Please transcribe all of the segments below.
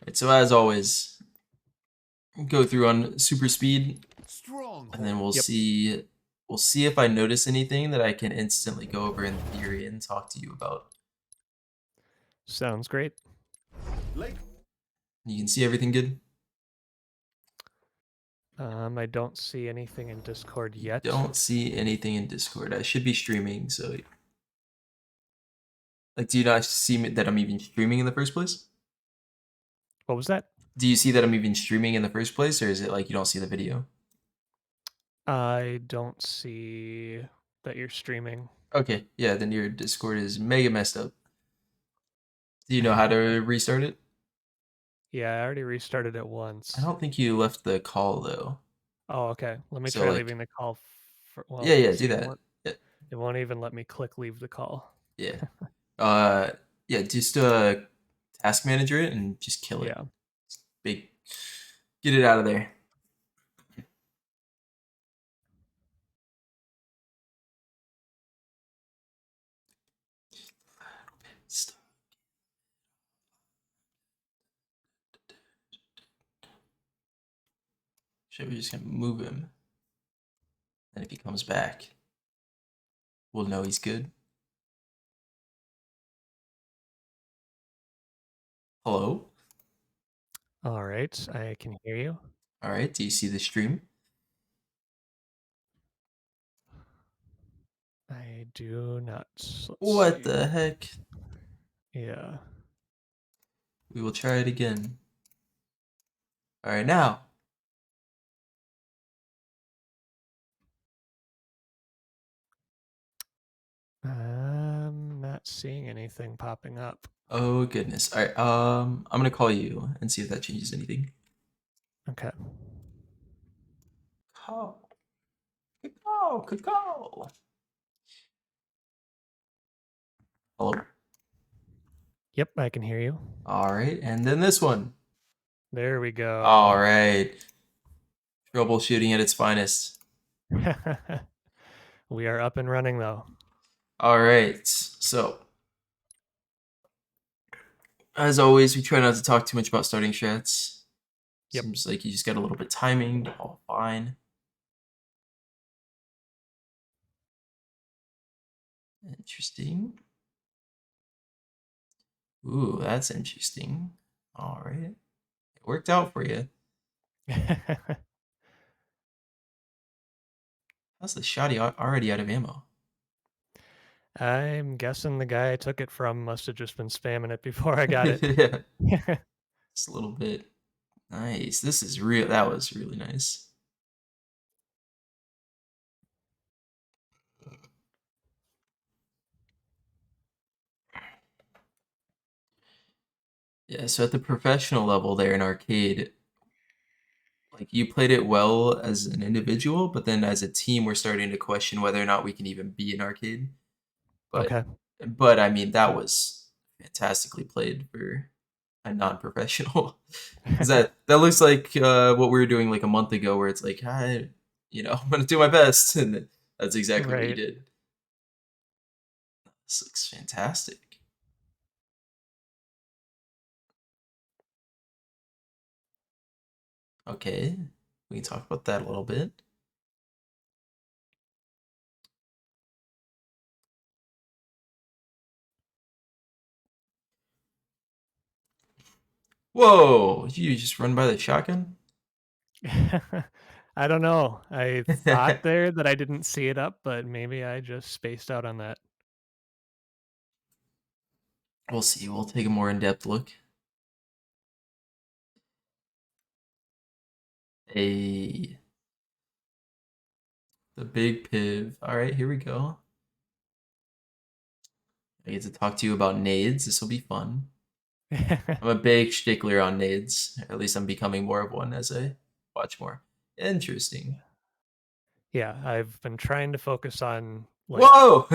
Right, so as always, go through on super speed, and then we'll Yep. see if I notice anything that I can instantly go over in theory and talk to you about. Sounds great. You can see everything good? I don't see anything in Discord yet. Don't see anything in Discord. I should be streaming, so like, do you not see that I'm even streaming in the first place? What was that? Do you see that I'm even streaming in the first place, or is it like you don't see the video? I don't see that you're streaming. Okay, yeah, then your Discord is mega messed up. Do you know how to restart it? Yeah, I already restarted it I once. don't think you left the call though. Oh, okay. Let me So try like, leaving the call. Well, yeah, do see, that. Yeah, it won't even let me click leave the call. yeah. Yeah, just task manager it and just kill it. Yeah. Big, get it out of there. Should we just gonna move him? And if he comes back, we'll know he's good. Hello? All right. I can hear you. All right, do you see the stream? I do not. Let's What see. the heck? Yeah. We will try it again. All right, now. I'm not seeing anything popping up. Oh goodness. All right, I'm gonna call you and see if that changes anything. Okay. Call. Good call. Good call. Hello? Yep, I can hear you. All right, and then this one. There we All go. right. Troubleshooting at its finest. We are up and running though. All right. So, as always, we try not to talk too much about starting strats. Yep. Seems like you just got a little bit timing. All fine. Interesting. Ooh, that's interesting. All right. It worked out for you. How's the shoddy already out of ammo? I'm guessing the guy I took it from must have just been spamming it before I got it. Yeah, just a little bit. Nice. This is real. That was really nice. Yeah, so at the professional level there in arcade, like you played it well as an individual, but then as a team, we're starting to question whether or not we can even be an arcade. But Okay. but I mean that was fantastically played for a non-professional. Because that looks like what we were doing like a month ago, where it's like, I'm gonna do my best, and that's exactly what you Right. did. This looks fantastic. Okay, we can talk about that a little bit. Whoa! Did you just run by the shotgun? I don't know. I thought there that I didn't see it up, but maybe I just spaced out on that. We'll see. We'll take a more in-depth look. A the big piv. All right, here we go. I get to talk to you about nades. This will be fun. I'm a big stickler on nades. Or at least I'm becoming more of one as I watch more. Interesting. Yeah, I've been trying to focus on like Whoa!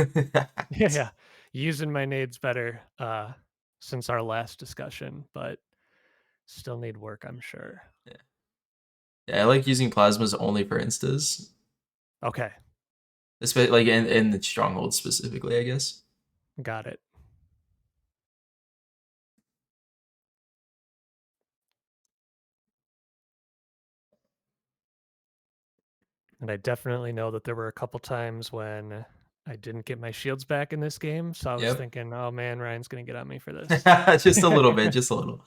yeah, using my nades better since our last discussion, but still need work, I'm sure. Yeah. Yeah, I like using plasmas only for instas. Okay, Especially like in the strongholds specifically, I guess. got it. And I definitely know that there were a couple times when I didn't get my shields back in this game, so I was Yep. thinking, "Oh man, Ryan's gonna get on me for this." Just a little bit, just a little.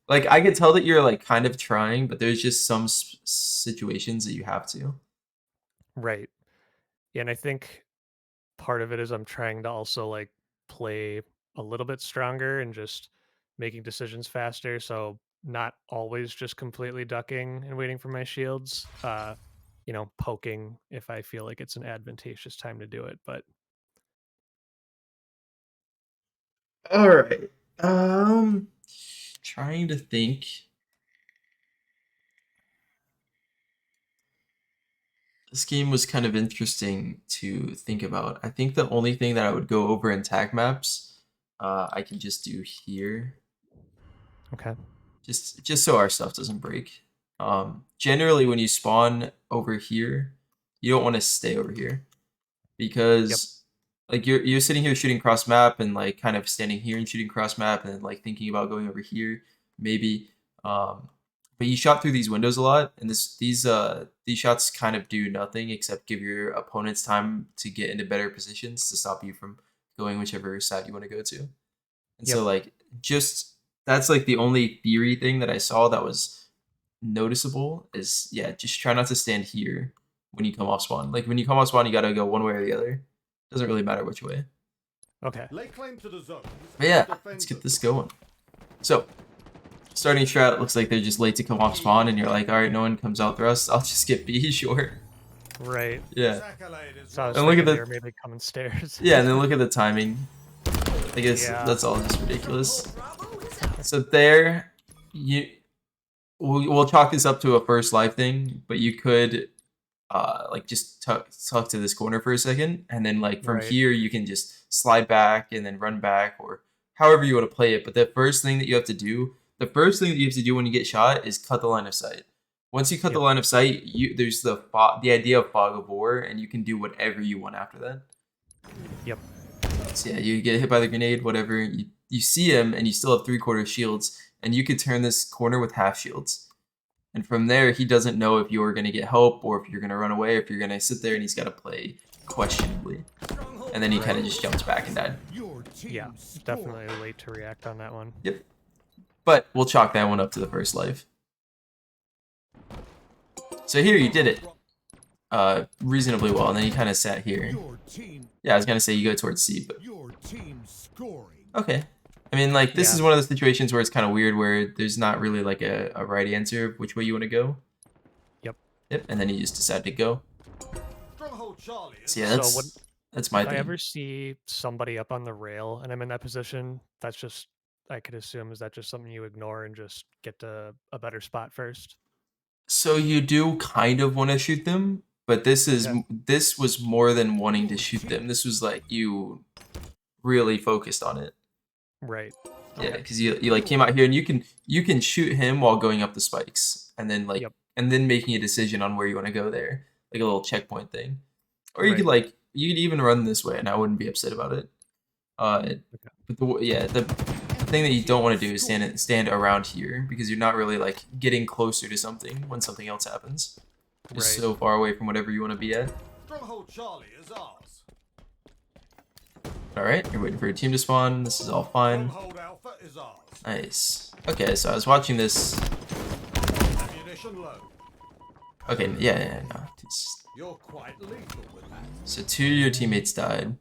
Like I could tell that you're like kind of trying, but there's just some situations that you have to. Right. Yeah, and I think part of it is I'm trying to also like play a little bit stronger and just making decisions faster. So not always just completely ducking and waiting for my shields. Poking if I feel like it's an advantageous time to do it. But All right. Trying to think. This game was kind of interesting to think about. I think the only thing that I would go over in tag maps, I can just do here, okay. just so our stuff doesn't break. Generally, when you spawn over here, you don't want to stay over here Yep. because like you're sitting here shooting cross map and like kind of standing here and shooting cross map and then like thinking about going over here maybe. Um, but you shot through these windows a lot, and these shots kind of do nothing except give your opponents time to get into better positions to stop you from going whichever side you want to go to. And Yep. so like just that's like the only theory thing that I saw that was noticeable is yeah, just try not to stand here when you come off spawn. Like when you come off spawn, you gotta go one way or the other. Doesn't really matter which way. Okay. Lay claim to the zones But yeah, and let's defend get them. this going. So starting strat looks like they're just late to come off spawn, and you're like, all right, no one comes out thrust. I'll just get B, sure. Right. Yeah. This accolade is So I was And look thinking at they were maybe coming stairs. Yeah, and then look at the timing. I guess Yeah. that's all just ridiculous. So there, we'll chalk this up to a first life thing, but you could like just tuck to this corner for a second, and then like from Right. here you can just slide back and then run back or however you want to play it. But the first thing that you have to do when you get shot is cut the line of sight. Once you cut the Yep. line of sight, there's the idea of fog of war, and you can do whatever you want after that. Yep. So yeah, you get hit by the grenade, whatever. You see him, and you still have 3/4 shields, and you could turn this corner with half shields. And from there, he doesn't know if you're going to get help or if you're going to run away, or if you're going to sit there, and he's got to play questionably. And then he kind of just jumps back and died. Yeah. Definitely late to react on that one. Yep. But we'll chalk that one up to the first life. So here you did it reasonably well, and then you kind of sat here. Yeah, I was going to say you go towards C, but... Okay. I mean, like, this is one of those situations where it's kind of weird, where there's not really, like, a right answer of which way you want to go. Yep. Yep, and then you just decide to go. So yeah, that's my If thing. I ever see somebody up on the rail and I'm in that position, that's just, I could assume, is that just something you ignore and just get to a better spot first? So you do kind of want to shoot them, but this was more than wanting to shoot them. This was like you really focused on it. Right. Yeah, because you like came out here and you can shoot him while going up the spikes, and then like and then making a decision on where you want to go there, like a little checkpoint thing. Or you could like you could even run this way, and I wouldn't be upset about it. But the thing that you don't want to do is stand around here, because you're not really like getting closer to something when something else happens. Just so far away from whatever you want to be at. Stronghold Charlie is ours. All right, you're waiting for your team to spawn. This is all fine. Stronghold Alpha is ours. Nice. Okay, so I was watching this. Ammunition low. Okay, yeah, no. You're quite lethal with that. So 2 of your teammates died.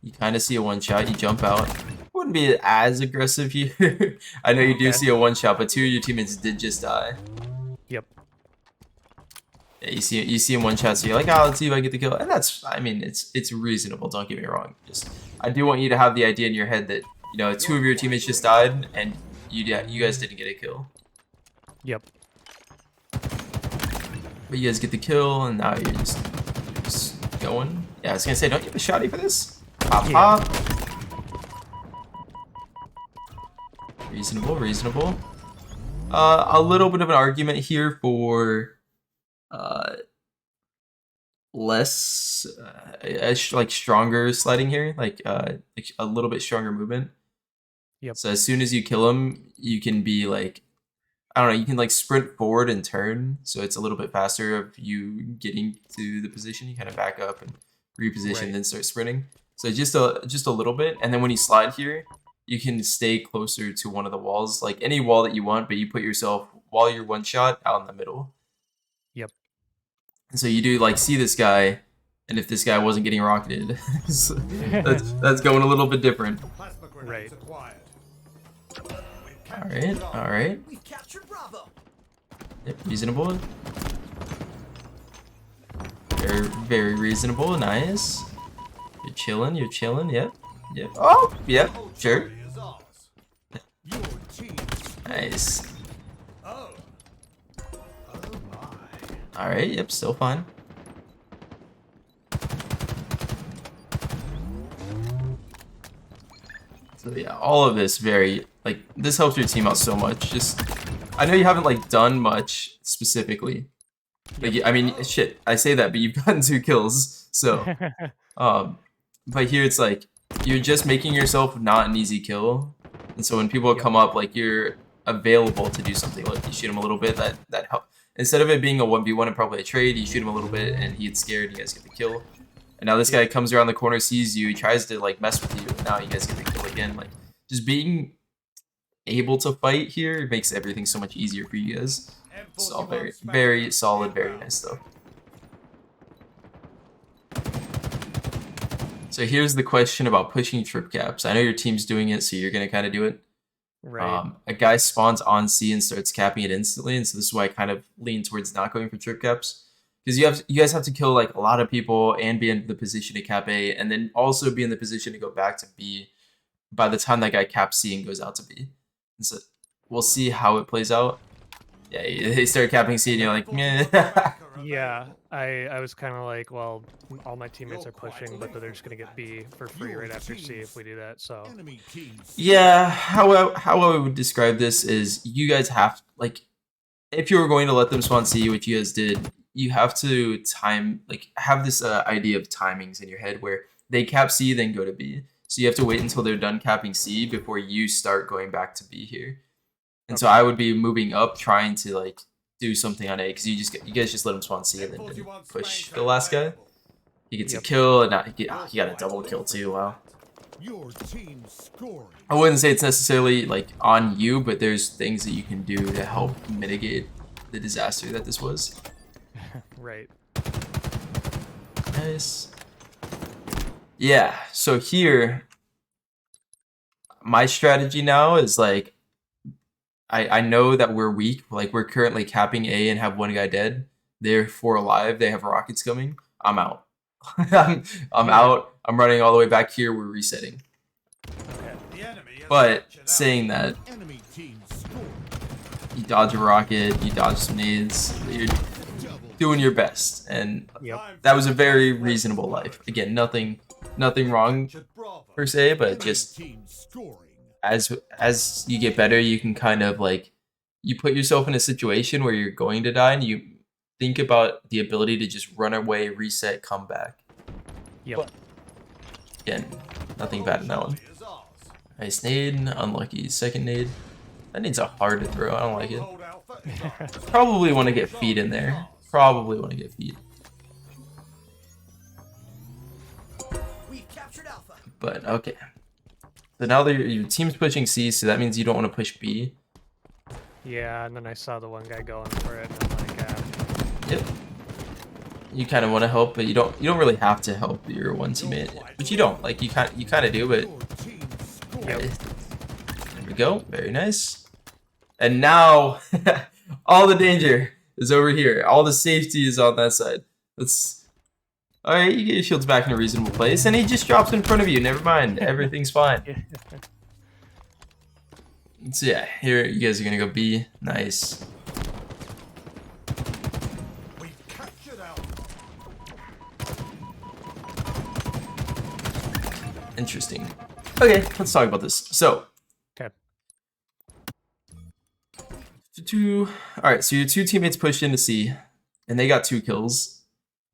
You kind of see a one shot. You jump out. Wouldn't be as aggressive here. I know you do see a one shot, but 2 of your teammates did just die. Yep. Yeah, you see him one shot, so you're like, oh, let's see if I get the kill. And that's, I mean, it's reasonable. Don't get me wrong. Just I do want you to have the idea in your head that 2 of your teammates just died, and you guys didn't get a kill. Yep. But you guys get the kill, and now you're just going. Yeah, I was gonna say, don't you have a shotty for this? Pop, pop. Reasonable. A little bit of an argument here for less like stronger sliding here, like a little bit stronger movement. Yep. So as soon as you kill him, you can be like I don't know, you can like sprint forward and turn, so it's a little bit faster of you getting to the position. You kind of back up and reposition, Right. then start sprinting. So just a little bit, and then when you slide here, you can stay closer to one of the walls, like any wall that you want, but you put yourself while you're one shot out in the middle. Yep. And so you do like see this guy, and if this guy wasn't getting rocketed, so that's going a little bit different. Plasma grenades Right. acquired. We've All captured right, Charlie. all right. We've captured Bravo. Yep, reasonable. Very, very reasonable. Nice. You're chilling. You're chilling. Yep. Yep. Oh, yep. Whole Sure. Charlie is ours. Your team. Nice. Oh. Oh my. All right. Yep. Still fine. So yeah, all of this very like this helps your team out so much. Just I know you haven't like done much specifically. Like I mean, shit. I say that, but you've gotten 2 kills. So. But here it's like you're just making yourself not an easy kill, and so when people Yep. come up, like you're available to do something. Like you shoot him a little bit, that help. Instead of it being a 1v1 and probably a trade, you shoot him a little bit and he gets scared. And you guys get the kill. And now this guy comes around the corner, sees you, he tries to like mess with you. And now you guys get the kill again. Like just being able to fight here makes everything so much easier for you guys. It's all very, very solid, very nice stuff. So here's the question about pushing trip caps. I know your team's doing it, so you're gonna kind of do it. Right. A guy spawns on C and starts capping it instantly, and so this is why I kind of lean towards not going for trip caps, because you guys have to kill like a lot of people and be in the position to cap A, and then also be in the position to go back to B by the time that guy caps C and goes out to B. And so we'll see how it plays out. Yeah, they start capping C, and you're like, meh. Yeah, I was kind of like, well, all my teammates are pushing, but they're just gonna get B for free right after C if we do that. So Enemy team. Yeah, how I would describe this is you guys have like if you were going to let them spawn C, which you guys did, you have to have this idea of timings in your head where they cap C then go to B. So you have to wait until they're done capping C before you start going back to B here. And so I would be moving up, trying to like do something on A, because you guys just let him spawn C and then push the last guy. He gets a kill, and now he got a double kill too. Wow. Your team scoring. I wouldn't say it's necessarily like on you, but there's things that you can do to help mitigate the disaster that this was. right. Nice. Yeah, so here, my strategy now is like, I know that we're weak. Like we're currently capping A and have 1 guy dead. They're 4 alive. They have rockets coming. I'm out. I'm out. I'm running all the way back here. We're resetting. The enemy has But captured saying that, enemy team scoring. you dodge a rocket, you dodge some nades, you're doing your best, and Yep. that was a very reasonable life. Again, nothing wrong per se, but just Team scoring. as you get better, you can kind of like you put yourself in a situation where you're going to die, and you think about the ability to just run away, reset, come back. Yep. Again, nothing bad in that one. Charlie is ours. Nice nade, unlucky second nade. That nade's a hard to throw. I don't like it. Hold Alpha is ours. Probably want to get feet in there. Probably want to get feet. We've captured Alpha. But okay. So now that your team's pushing C, so that means you don't want to push B. Yeah, and then I saw the one guy going for it, and I'm like, Yep. You kind of want to help, but you don't really have to help your one teammate. But you don't. Like you kind of do, but Your team scoring. Yep. there we go. Very nice. And now all the danger is over here. All the safety is on that side. Let's. All right, you get your shields back in a reasonable place, and he just drops in front of you. Never mind. Everything's fine. So yeah, here you guys are gonna go B. Nice. We've captured Alpha. Interesting. Okay, let's talk about this. So, okay. Alright, so your 2 teammates pushed into C, and they got 2 kills,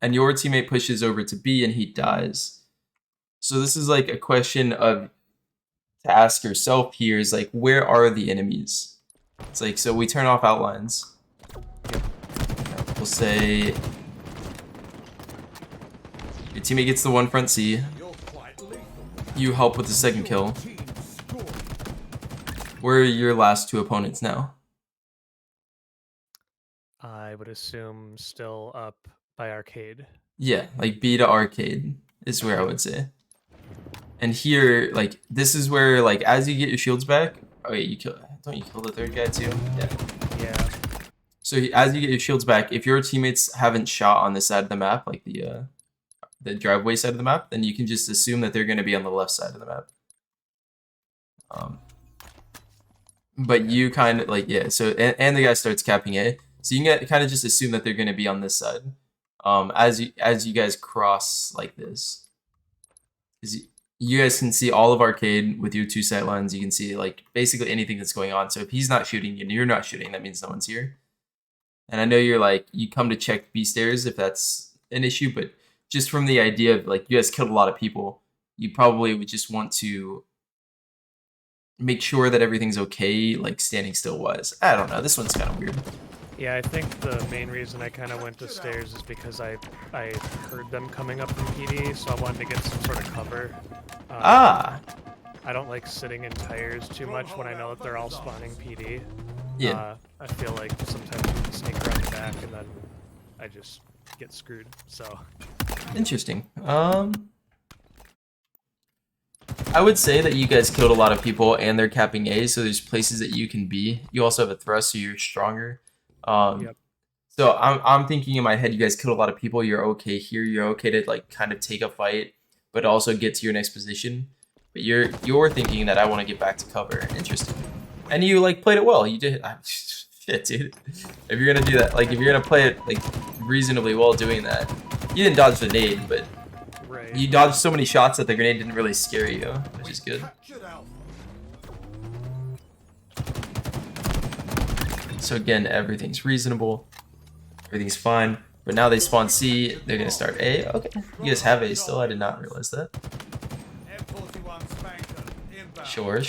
and your teammate pushes over to B and he dies. So this is like a question of to ask yourself here is like, where are the enemies? It's like, so we turn off outlines. We'll say your teammate gets the one front C. You're quite lethal. You help with the second kill. Team scoring. Where are your last two opponents now? I would assume still up by arcade. Yeah, like B to arcade is where I would say. And here, like, this is where, like, as you get your shields back. Oh wait, don't you kill the third guy too? Yeah. Yeah. So as you get your shields back, if your teammates haven't shot on this side of the map, like the driveway side of the map, then you can just assume that they're going to be on the left side of the map. But you kind of like, yeah. So and the guy starts capping A, so you can kind of just assume that they're going to be on this side. As you guys cross like this, you guys can see all of arcade with your two sight lines. You can see like basically anything that's going on. So if he's not shooting and you're not shooting, that means no one's here. And I know you're like, you come to check B stairs if that's an issue, but just from the idea of like you guys killed a lot of people, you probably would just want to make sure that everything's okay, like standing still wise. I don't know. This one's kind of weird. Yeah, I think the main reason I kind of went to stairs is because I heard them coming up from PD, so I wanted to get some sort of cover. Ah. I don't like sitting in tires too much when I know that they're all spawning PD. Yeah. I feel like sometimes you can sneak around the back and then I just get screwed. So. Interesting. I would say that you guys killed a lot of people and they're capping A, so there's places that you can be. You also have a thrust, so you're stronger. Yep. So I'm thinking in my head, you guys killed a lot of people. You're okay here. You're okay to like kind of take a fight, but also get to your next position. But you're thinking that I want to get back to cover. Interesting. And you like played it well. You did. Shit, dude. If you're gonna do that, like if you're gonna play it like reasonably well doing that, you didn't dodge the nade, but Right. you dodged so many shots that the grenade didn't really scare you, which is good. Captured Alpha. So again, everything's reasonable. Everything's fine. But now they spawn C. They're gonna start A. Okay, you guys have A still. I did not realize that. M41 Spanker inbound. Sure.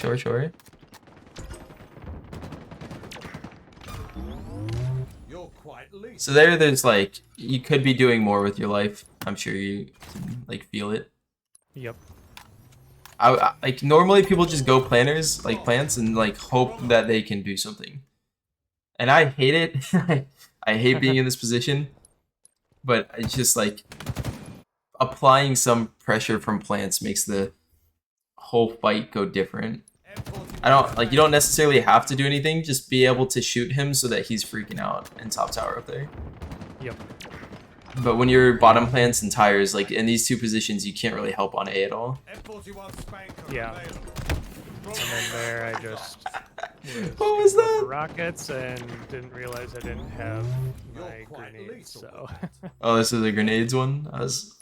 You're quite lethal. So there's like, you could be doing more with your life. I'm sure you can like feel it. Yep. I like normally people just go planners, like plants, and like hope that they can do something. And I hate it. I hate being in this position. But it's just like applying some pressure from plants makes the whole fight go different. You don't necessarily have to do anything, just be able to shoot him so that he's freaking out in top tower up there. Yep. But when you're bottom plants and tires, like in these two positions, you can't really help on A at all. M41 Spanker Yeah. available. And then there I just What was that? rockets and didn't realize I didn't have my You're quite grenades. lethal. So Oh, this is a grenades one?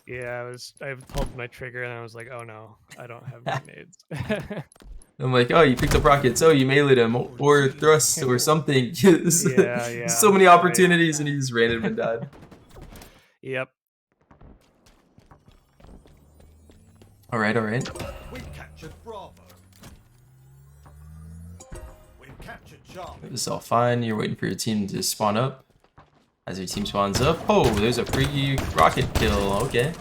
yeah, I pulled my trigger and I was like, oh no, I don't have grenades. I'm like, oh, you picked up rockets. Oh, you meleeed him. Or thrust or something. Yeah. So many opportunities and he just ran in and died. Yep. Alright. We captured Bravo. We've captured Charlie. This is all fine. You're waiting for your team to spawn up. As your team spawns up. Oh, there's a free rocket kill. Okay.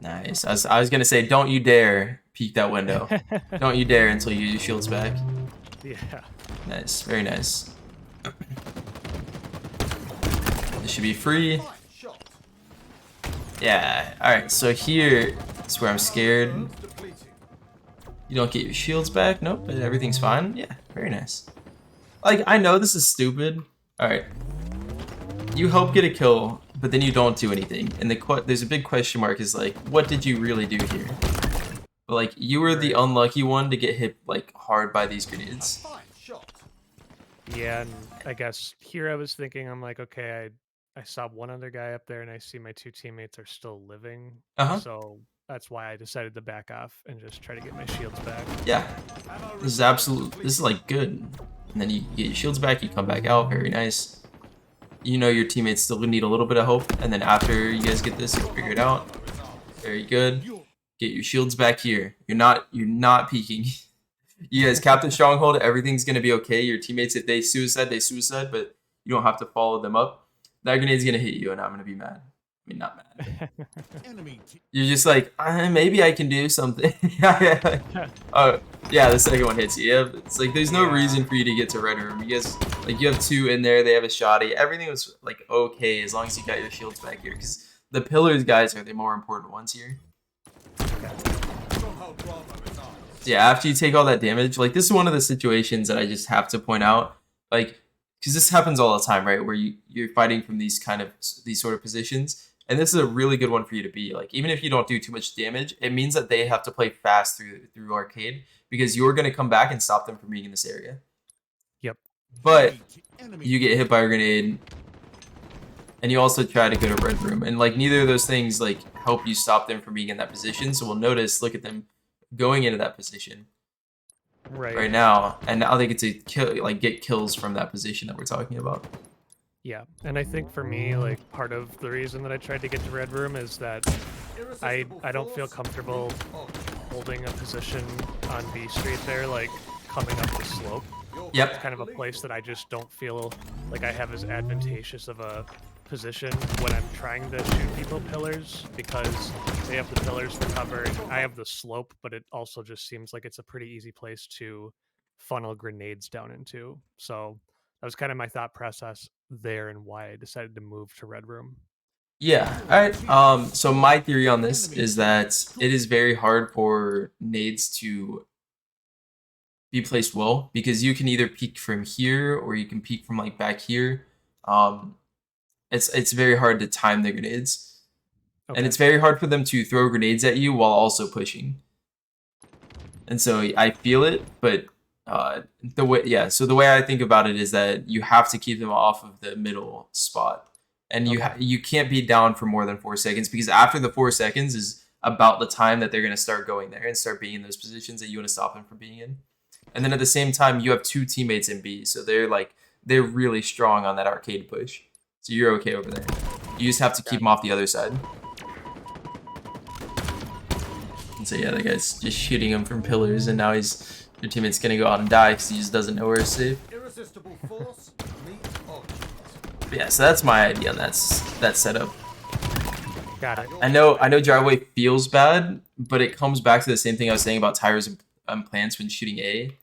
Nice. I was gonna say, don't you dare peek that window. Don't you dare until you use your shields back. Yeah. Nice. Very nice. This should be free. Fine shot. Yeah. Alright, so here is where I'm scared. Drones depleting. You don't get your shields back? Nope, but everything's fine. Yeah, very nice. Like, I know this is stupid. Alright. You help get a kill, but then you don't do anything. And there's a big question mark is like, what did you really do here? But like, you were the unlucky one to get hit like hard by these grenades. Fine shot. Yeah, and I guess here I was thinking, I'm like, okay, I saw one other guy up there and I see my two teammates are still living. Uh-huh. So that's why I decided to back off and just try to get my shields back. Yeah. Ammo This is like good. And then you get your shields back, you come back out, very nice. You know your teammates still need a little bit of hope, and then after you guys get this, you'll figure it out. Very good. Get your shields back here. You're not peeking. You guys cap the stronghold. Everything's gonna be okay. Your teammates, if they suicide, but you don't have to follow them up. That grenade's gonna hit you, and I'm gonna be mad. I mean, not mad. Enemy You're just like, maybe I can do something. Oh, yeah, the second one hits you. Yeah, it's like there's no reason for you to get to red room. You guys, like, you have 2 in there. They have a shoddy. Everything was like okay as long as you got your shields back here, because the pillars guys are the more important ones here. Stronghold Bravo is ours. Yeah, after you take all that damage, like this is one of the situations that I just have to point out, like, because this happens all the time, right? Where you're fighting from these sort of positions, and this is a really good one for you to be. Like, even if you don't do too much damage, it means that they have to play fast through arcade, because you're gonna come back and stop them from being in this area. Yep. But Enemy you get hit by a grenade, and you also try to go to red room, and like neither of those things like help you stop them from being in that position. So we'll notice, look at them going into that position right now, and now they get to get kills from that position that we're talking about. Yeah, and I think for me, like, part of the reason that I tried to get to red room is that I don't feel comfortable holding a position on B Street there, like coming up the slope. Yep. It's kind of a place that I just don't feel like I have as advantageous of a position when I'm trying to shoot people pillars, because they have the pillars for cover and I have the slope, but it also just seems like it's a pretty easy place to funnel grenades down into. So that was kind of my thought process there and why I decided to move to red room. Yeah. All right. So my theory on this is that it is very hard for nades to be placed well, because you can either peek from here or you can peek from like back here. It's very hard to time the grenades, and it's very hard for them to throw grenades at you while also pushing. And so I feel it, but the way I think about it is that you have to keep them off of the middle spot, and you can't be down for more than 4 seconds, because after the 4 seconds is about the time that they're going to start going there and start being in those positions that you want to stop them from being in. And then at the same time, you have 2 teammates in B, so they're really strong on that arcade push. So you're okay over there. You just have to keep them off the other side. And so yeah, that guy's just shooting him from pillars, and now your teammate's gonna go out and die because he just doesn't know where it's safe. irresistible force. Meet object. But yeah, so that's my idea on that setup. Got it. I know driveway feels bad, but it comes back to the same thing I was saying about tires and plants when shooting A.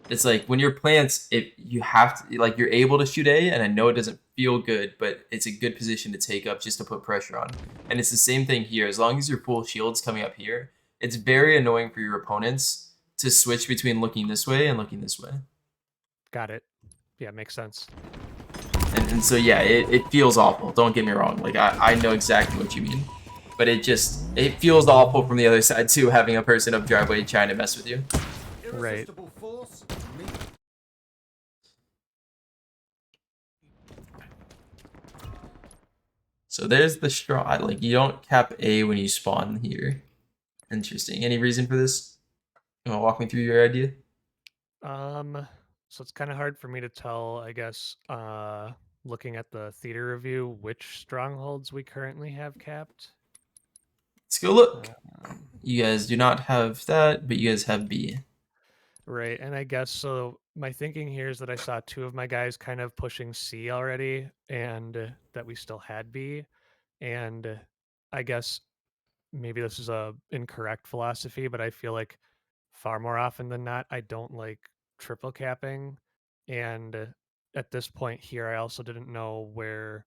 It's like when you're plants, you have to, like, you're able to shoot A, and I know it doesn't feel good, but it's a good position to take up just to put pressure on. And it's the same thing here. As long as your full shield's coming up here, it's very annoying for your opponents to switch between looking this way and looking this way. Got it. Yeah, makes sense. And so yeah, it feels awful. Don't get me wrong. Like I know exactly what you mean, but it feels awful from the other side too, having a person up driveway trying to mess with you. Right. Irresistible force. Meet. So there's the straw. Like, you don't cap A when you spawn here. Interesting. Any reason for this? You want to walk me through your idea? So it's kind of hard for me to tell, I guess, looking at the theater review, which strongholds we currently have capped. Let's go look. You guys do not have that, but you guys have B. Right, and I guess so. My thinking here is that I saw 2 of my guys kind of pushing C already, and that we still had B. And I guess maybe this is a incorrect philosophy, but I feel like far more often than not, I don't like triple capping. And at this point here, I also didn't know where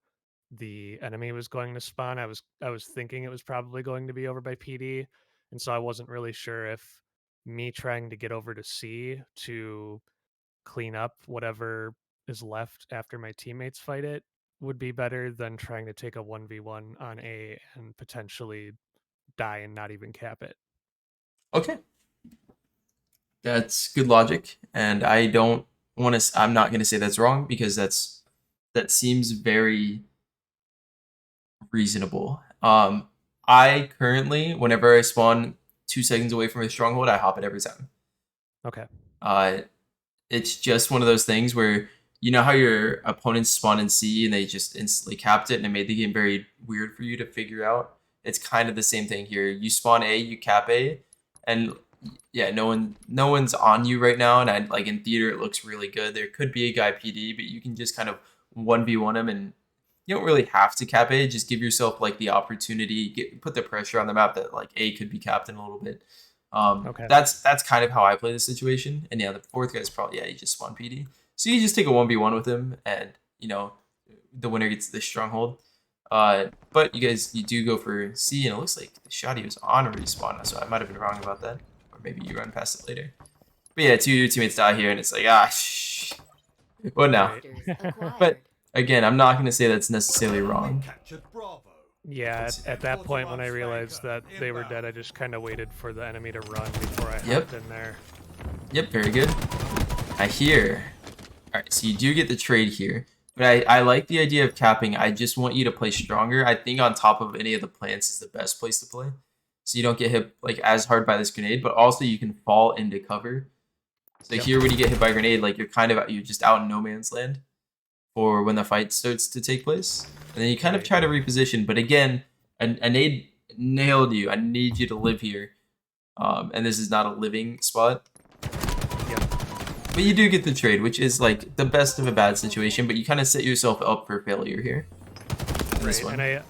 the enemy was going to spawn. I was thinking it was probably going to be over by PD, and so I wasn't really sure if me trying to get over to C to clean up whatever is left after my teammates fight it would be better than trying to take a 1v1 on A and potentially die and not even cap it. Okay. That's good logic, and I don't want to. I'm not going to say that's wrong, because that seems very reasonable. I currently, whenever I spawn 2 seconds away from a stronghold, I hop it every time. Okay. It's just one of those things where, you know how your opponents spawn in C and they just instantly capped it, and it made the game very weird for you to figure out? It's kind of the same thing here. You spawn A, you cap A, and yeah, no one's on you right now, and I like in theater it looks really good. There could be a guy PD, but you can just kind of 1v1 him, and you don't really have to cap A. Just give yourself like the opportunity, put the pressure on the map that like A could be capped in a little bit. Okay. That's kind of how I play the situation. And yeah, the fourth guy's probably you just spawn PD. So you just take a 1v1 with him, and the winner gets the stronghold. But you do go for C, and it looks like the shotty was on respawn, so I might have been wrong about that, or maybe you run past it later. But yeah, 2 of your teammates die here, and it's like what now? Right. But again, I'm not going to say that's necessarily wrong. Captured Bravo. Yeah, at that point when I realized that they were dead, I just kind of waited for the enemy to run before I hopped in there. Yep, very good. I hear. All right, so you do get the trade here. But I like the idea of capping. I just want you to play stronger. I think on top of any of the plants is the best place to play. So you don't get hit like as hard by this grenade, but also you can fall into cover. So here when you get hit by a grenade, like you're just out in no man's land for when the fight starts to take place. And then you kind of try to reposition, but again, a nade nailed you. I need you to live here. And this is not a living spot. But you do get the trade, which is like the best of a bad situation, but you kind of set yourself up for failure here. Right, and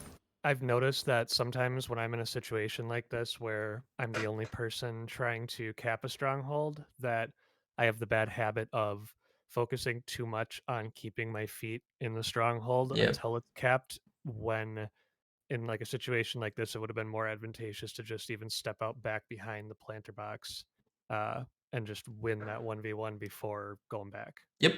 I've noticed that sometimes when I'm in a situation like this where I'm the only person trying to cap a stronghold, that I have the bad habit of focusing too much on keeping my feet in the stronghold until it's capped, when in like a situation like this, it would have been more advantageous to just even step out back behind the planter box. And just win that 1v1 before going back. Yep,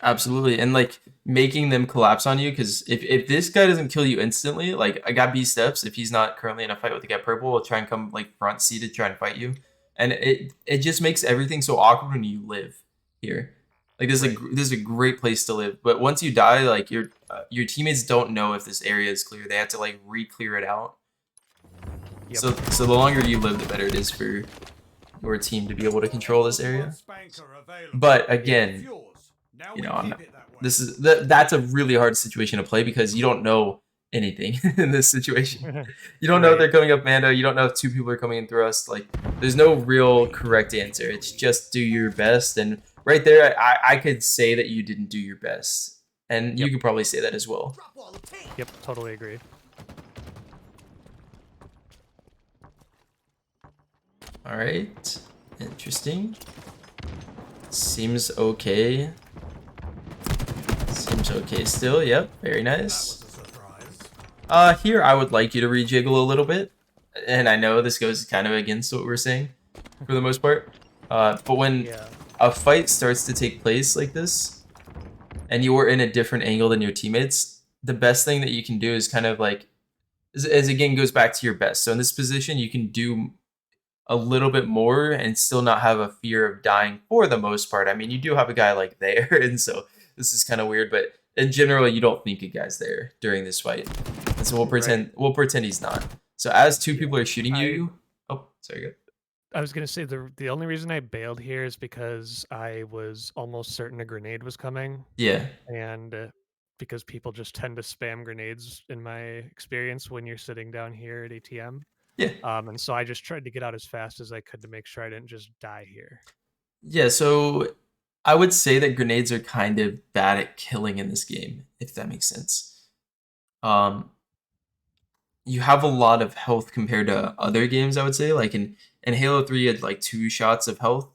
absolutely. And like making them collapse on you, because if this guy doesn't kill you instantly, like I got B steps, if he's not currently in a fight with the guy purple, will try and come like front C to try and fight you. And it just makes everything so awkward when you live here. Like this is a great place to live. But once you die, like your teammates don't know if this area is clear. They have to like re-clear it out. Yep. So the longer you live, the better it is for your team to be able to control this area. But again, that's a really hard situation to play because you don't know anything in this situation. You don't know if they're coming up Mando. You don't know if 2 people are coming in thrust. Like, there's no real correct answer. It's just do your best. And right there, I could say that you didn't do your best. And you could probably say that as well. Yep, totally agree. All right, interesting. Seems okay. Seems okay still. Yep, very nice. Here I would like you to rejiggle a little bit, and I know this goes kind of against what we're saying for the most part. But when a fight starts to take place like this, and you are in a different angle than your teammates, the best thing that you can do is kind of like, as again goes back to your best. So in this position, you can do a little bit more and still not have a fear of dying for the most part. I mean, you do have a guy like there, and so this is kind of weird, but in general, you don't think a guy's there during this fight. And so we'll pretend he's not. So as 2 people are shooting you, oh, sorry, go. I was gonna say the only reason I bailed here is because I was almost certain a grenade was coming. Yeah. And because people just tend to spam grenades in my experience when you're sitting down here at ATM. Yeah. And so I just tried to get out as fast as I could to make sure I didn't just die here. Yeah, so I would say that grenades are kind of bad at killing in this game, if that makes sense. You have a lot of health compared to other games, I would say. Like in Halo 3, you had like 2 shots of health,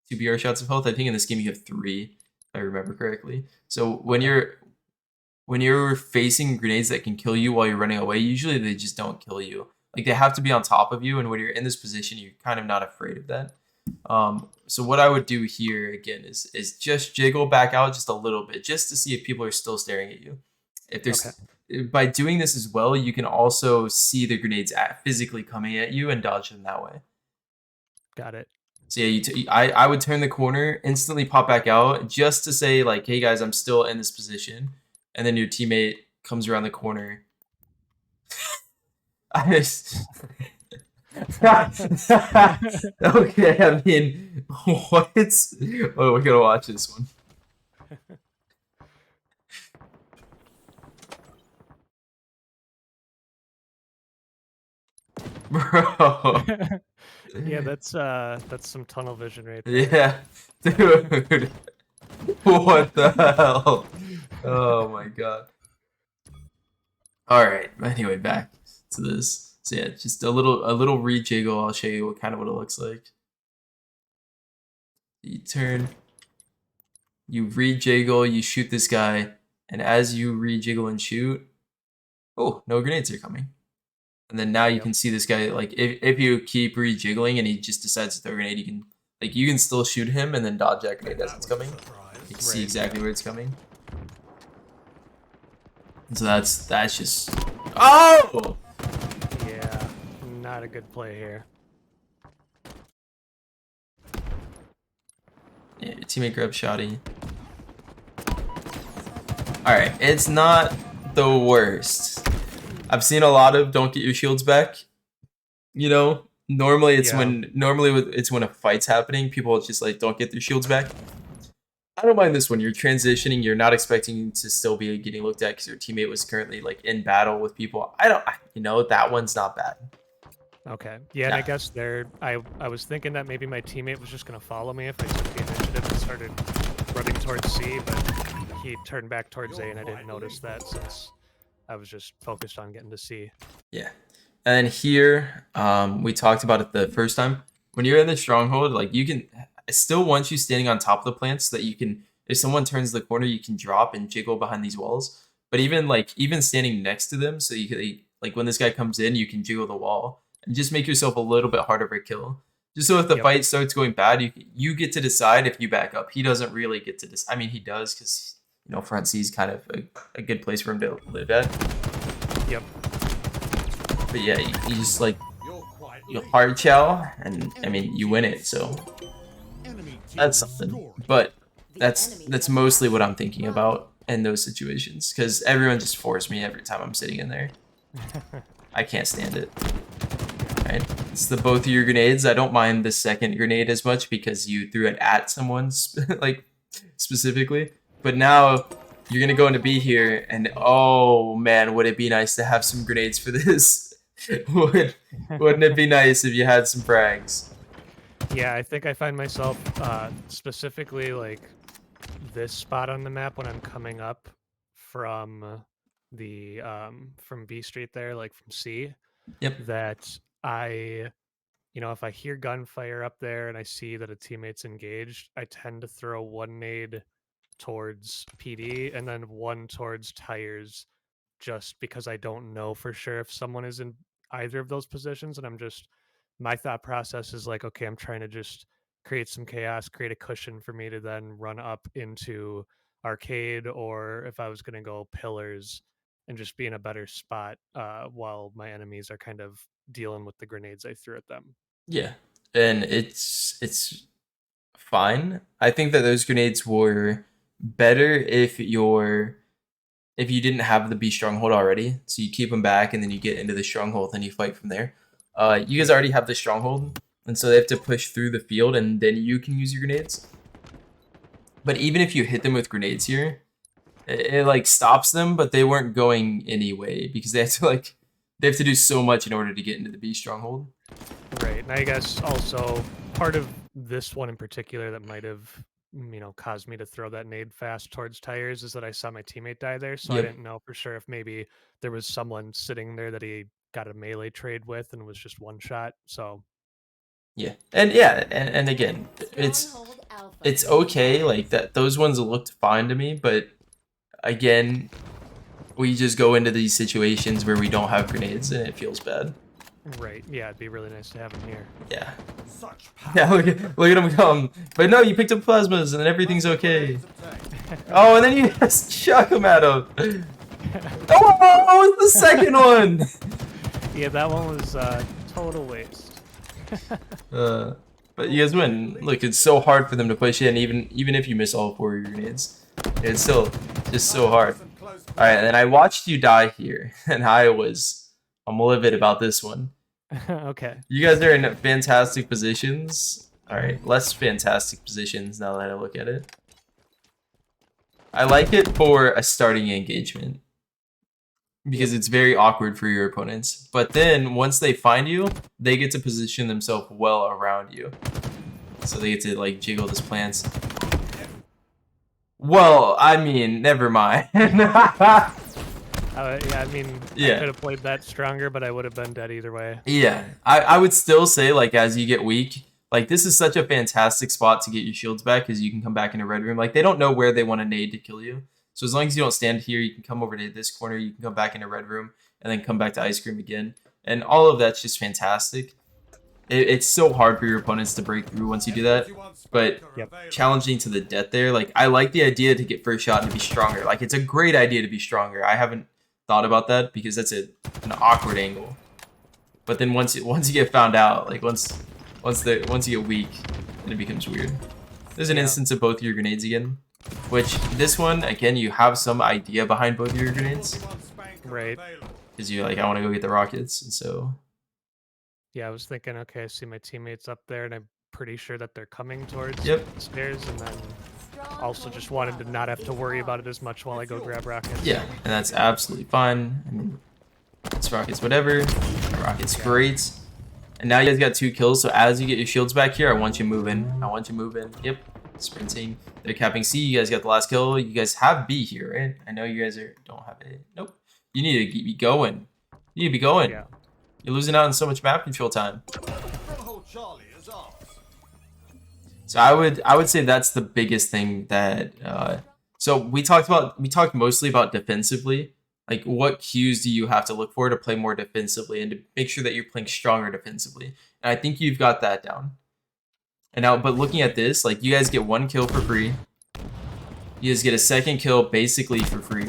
2 BR shots of health. I think in this game you have 3, if I remember correctly. So when you're facing grenades that can kill you while you're running away, usually they just don't kill you. Like they have to be on top of you, and when you're in this position, you're kind of not afraid of that. So what I would do here again is just jiggle back out just a little bit, just to see if people are still staring at you. If there's by doing this as well, you can also see the grenades physically coming at you and dodge them that way. Got it. So yeah, I would turn the corner, instantly pop back out, just to say like, hey guys, I'm still in this position, and then your teammate comes around the corner. Okay, I mean, what? Oh, we're gonna watch this one. Bro. Yeah, that's some tunnel vision right there. Yeah, dude. What the hell? Oh my god. All right. Anyway, back to this. So yeah, just a little rejiggle. I'll show you what it looks like. You turn, you rejiggle, you shoot this guy, and as you rejiggle and shoot, oh, no grenades are coming. And then now you can see this guy, like, if you keep rejiggling and he just decides to throw a grenade, you can still shoot him and then dodge that grenade as it's coming. You can see exactly where it's coming. And so that's just, oh! Yeah, not a good play here. Yeah, your teammate grabs shoddy. Alright, it's not the worst. I've seen a lot of don't get your shields back. You know, normally it's when a fight's happening, people just like don't get their shields back. I don't mind this one. You're transitioning, you're not expecting to still be getting looked at because your teammate was currently like in battle with people. That one's not bad. Okay. Yeah, and I guess I was thinking that maybe my teammate was just gonna follow me if I took the initiative and started running towards C, but he turned back towards A and I didn't notice that since I was just focused on getting to C. Yeah. And then here, we talked about it the first time. When you're in the stronghold, like I still want you standing on top of the plants so that you can, if someone turns the corner, you can drop and jiggle behind these walls. But even standing next to them, so you can, like when this guy comes in, you can jiggle the wall and just make yourself a little bit harder to kill. Just so if the fight starts going bad, you get to decide if you back up. He doesn't really get to decide. I mean, he does because, front C is kind of a good place for him to live at. Yep. But yeah, you just you hard chow, and I mean you win it. So that's something. But that's mostly what I'm thinking about in those situations because everyone just forced me every time I'm sitting in there. I can't stand it. Right? It's both of your grenades. I don't mind the second grenade as much because you threw it at someone specifically. But now you're gonna go into B here, and oh man, would it be nice to have some grenades for this? Wouldn't it be nice if you had some frags? Yeah, I think I find myself specifically like this spot on the map when I'm coming up from the from B Street there, like from C. Yep. That if I hear gunfire up there and I see that a teammate's engaged, I tend to throw one nade towards PD and then one towards tires just because I don't know for sure if someone is in either of those positions. And my thought process is like, okay, I'm trying to just create some chaos, create a cushion for me to then run up into arcade, or if I was going to go pillars and just be in a better spot while my enemies are kind of dealing with the grenades I threw at them. Yeah, and it's fine. I think that those grenades were better if you didn't have the B stronghold already, so you keep them back and then you get into the stronghold and you fight from there. You guys already have the stronghold, and so they have to push through the field and then you can use your grenades. But even if you hit them with grenades here, it like stops them, but they weren't going anyway because they have to do so much in order to get into the B stronghold. Right, and I guess also part of this one in particular that might have caused me to throw that nade fast towards tires is that I saw my teammate die there, so I didn't know for sure if maybe there was someone sitting there that he got a melee trade with and was just one shot. So and again, it's okay, like that. Those ones looked fine to me, but again, we just go into these situations where we don't have grenades and it feels bad. Right, yeah, it'd be really nice to have him here. Yeah. Yeah, look at him come. But no, you picked up plasmas and everything's okay. Oh, and then you just chuck him at him. Oh, it's the second one. Yeah, that one was total waste. But you guys win. Look, it's so hard for them to push in, even if you miss all 4 of your grenades. It's still just so hard. Alright, and I watched you die here, and I'm livid about this one. Okay. You guys are in fantastic positions. Alright, less fantastic positions now that I look at it. I like it for a starting engagement. because it's very awkward for your opponents. But then once they find you, they get to position themselves well around you. So they get to like jiggle this plants. Well, I mean, never mind. Yeah, I mean, Yeah. I could have played that stronger, but I would have been dead either way. Yeah, I would still say, like, as you get weak, like, this is such a fantastic spot to get your shields back because you can come back in a red room. Like, they don't know where they want to nade to kill you. So as long as you don't stand here, you can come over to this corner, you can come back in a red room, and then come back to ice cream again. And all of that's just fantastic. It's so hard for your opponents to break through once you do that. But challenging to the death there, like, I like the idea to get first shot and to be stronger. Like, it's a great idea to be stronger. I haven't thought about that because that's an awkward angle. But then once you get found out, like once you get weak, then it becomes weird. There's an instance of both of your grenades again, which this one again you have some idea behind both of your grenades, Right. because you're like, I want to go get the rockets, and so Yeah, I was thinking, okay, I see my teammates up there, and I'm pretty sure that they're coming towards Yep. the stairs, and then also just wanted to not have to worry about it as much while I go grab rockets. yeah, and that's absolutely fine. I mean, it's rockets, whatever. Rockets, great. And now you guys got 2 kills, so as you get your shields back here, I want you moving. I want you moving. Yep, sprinting. They're capping C. You guys got the last kill. You guys have B here, right? I know you guys don't have A. Nope. You need to be going. You need to be going. Yeah. You're losing out on so much map control time. Stronghold Charlie is ours. So I would say that's the biggest thing that. So we talked mostly about defensively. Like, what cues do you have to look for to play more defensively and to make sure that you're playing stronger defensively? And I think you've got that down. And now, but looking at this, like, you guys get 1 kill for free. You guys get a 2nd kill basically for free.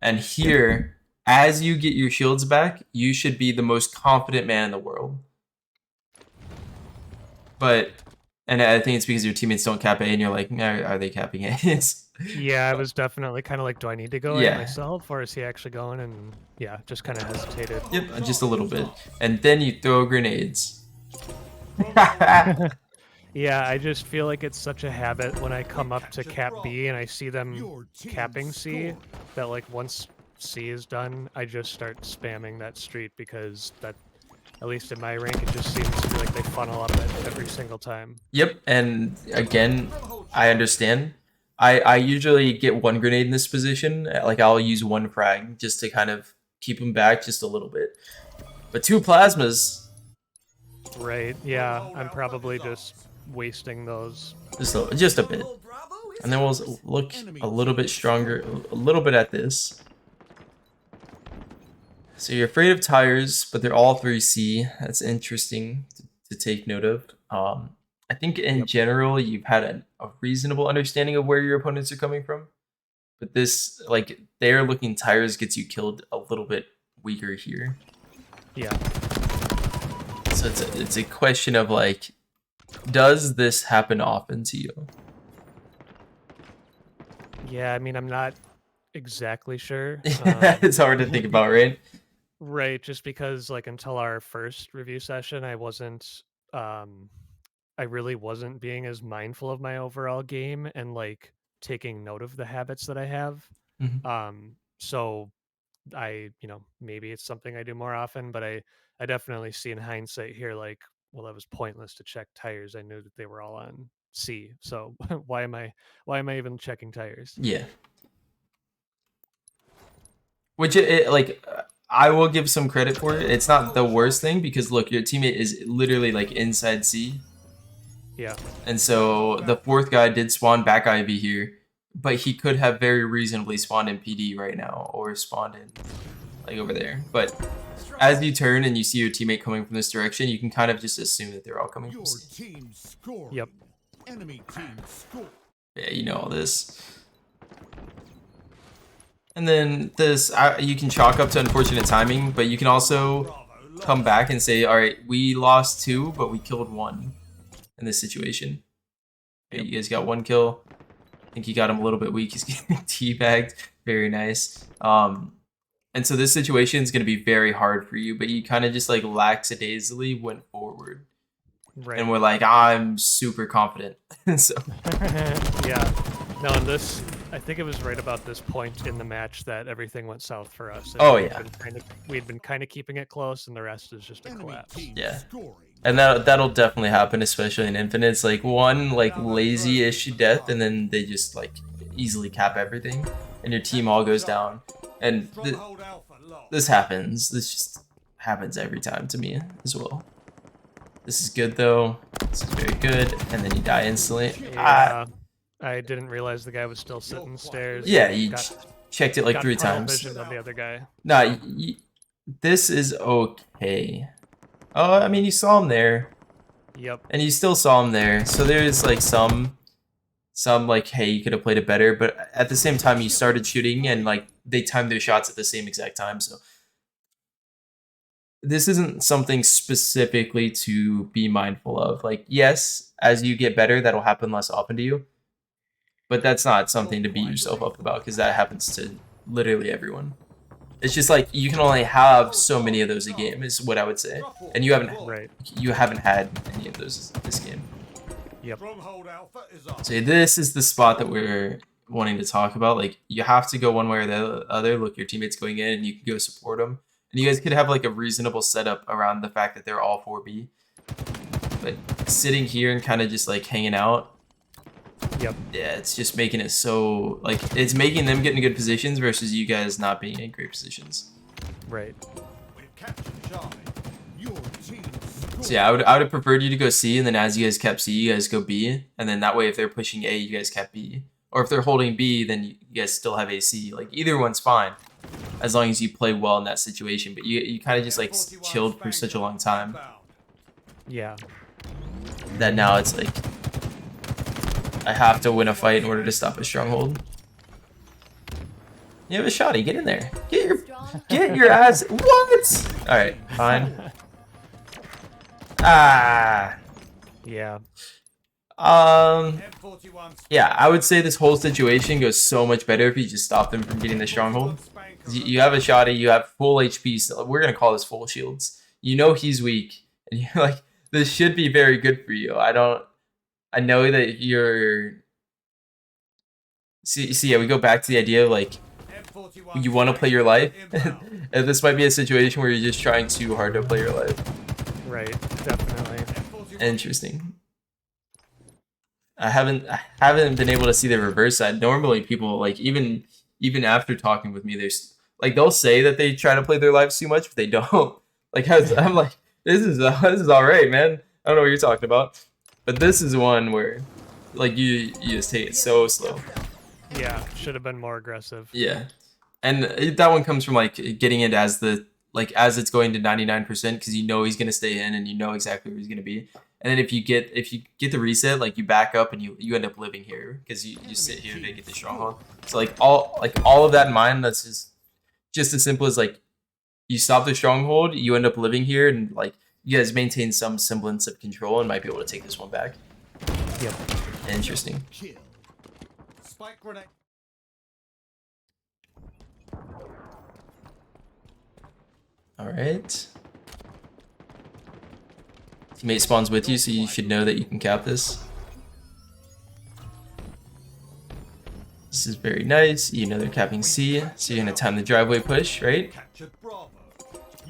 And here, as you get your shields back, you should be the most confident man in the world. But, and I think it's because your teammates don't cap A, and you're like, are they capping A? Yeah, I was definitely kind of like, do I need to go Yeah. in myself, or is he actually going? And yeah, just kind of hesitated. Yep, just a little bit. And then you throw grenades. Yeah, I just feel like it's such a habit when I come up to cap B and I see them capping C, that like once C is done, I just start spamming that street because that, at least in my rank, it just seems to be like they funnel up it every single time. Yep, and again, I understand. I usually get 1 grenade in this position. Like, I'll use 1 frag just to kind of keep them back just a little bit. But 2 plasmas, Right, yeah, I'm probably just wasting those. just a bit. And then we'll look a little bit stronger, a little bit at this. So you're afraid of tires, but they're all 3C. That's interesting to take note of. I think in general, you've had a reasonable understanding of where your opponents are coming from. But this, like, they're looking tires gets you killed a little bit weaker here. Yeah. So it's a question of, like, does this happen often to you? Yeah, I mean, I'm not exactly sure. It's hard to think about, right? Right, just because like until our first review session, I really wasn't being as mindful of my overall game and like taking note of the habits that I have. So maybe it's something I do more often, but I definitely see in hindsight here, like, well, that was pointless to check tires. I knew that they were all on C. So why am I even checking tires? Yeah. Which I will give some credit for it. It's not the worst thing because look, your teammate is literally like inside C. Yeah. And so the 4th guy did spawn back Ivy here, but he could have very reasonably spawned in PD right now or spawned in like over there. But as you turn and you see your teammate coming from this direction, you can kind of just assume that they're all coming from C. Team score. Yep. Enemy team score. Yeah, you know all this. And then this, you can chalk up to unfortunate timing, but you can also come back and say, all right, we lost 2, but we killed 1 in this situation. Okay, you guys got 1 kill. I think you got him a little bit weak. He's getting teabagged. Very nice. And so this situation is going to be very hard for you, but you kind of just like lackadaisically went forward. Right. And we're like, I'm super confident. So Yeah. No, and this, I think it was right about this point in the match that everything went south for us. And Oh, we'd yeah. we'd been kind of keeping it close, and the rest is just a Enemy collapse. team Yeah. scoring. And that'll definitely happen, especially in Infinite. It's like one like lazy-ish death, and then they just like easily cap everything, and your team all goes down. And Stronghold Alpha lost. this happens. This just happens every time to me as well. This is good though. This is very good, and then you die instantly. Yeah, I didn't realize the guy was still sitting stairs. Yeah, you got, checked it like got 3 tunnel times. vision on the other guy. Nah, this is okay. Oh, I mean, you saw him there, Yep. and you still saw him there. So there's like some like, hey, you could have played it better. But at the same time, you started shooting, and like they timed their shots at the same exact time. So this isn't something specifically to be mindful of. Like, yes, as you get better, that'll happen less often to you. But that's not something to beat yourself up about, because that happens to literally everyone. It's just like you can only have so many of those a game, is what I would say, and you haven't had any of those this game. Yep. Stronghold Alpha is up. So this is the spot that we're wanting to talk about. Like, you have to go one way or the other. Look, your teammates going in, and you can go support them, and you guys could have like a reasonable setup around the fact that they're all 4B. But sitting here and kind of just like hanging out. Yep. Yeah, it's just making it so, like, it's making them get in good positions versus you guys not being in great positions. Right. We've captured Charlie. Your team scored. So yeah, I would have preferred you to go C, and then as you guys kept C, you guys go B, and then that way if they're pushing A, you guys kept B. Or if they're holding B, then you guys still have AC. Like, either one's fine, as long as you play well in that situation. But you kind of just like chilled for such a long time Yeah. that now it's like, I have to win a fight in order to stop a stronghold. You have a shotty. Get in there. Get your ass. What? All right, fine. Ah. Yeah. Yeah, I would say this whole situation goes so much better if you just stop them from getting the stronghold. You have a shotty. You have full HP. So we're gonna call this full shields. You know he's weak, and you're like, this should be very good for you. I know that you're. See, yeah, we go back to the idea of like, you want to play your life, and this might be a situation where you're just trying too hard to play your life. Right. Definitely. Interesting. I haven't been able to see the reverse side. Normally, people like even after talking with me, there's like they'll say that they try to play their lives too much, but they don't. Like I'm like, this is all right, man. I don't know what you're talking about. But this is one where, like, you just take it so slow. Yeah, should have been more aggressive. Yeah, and that one comes from like getting it as as it's going to 99%, because you know he's gonna stay in and you know exactly where he's gonna be. And then if you get the reset, like you back up and you end up living here because you sit here to get the stronghold. So like all of that in mind, that's just as simple as like you stop the stronghold, you end up living here, and like you guys maintain some semblance of control and might be able to take this one back. Yep. Interesting. Kill. Spike grenade. All right. Teammate spawns with you, so you should know that you can cap this. This is very nice. You know they're capping C, so you're gonna time the driveway push, right? Captured Bravo.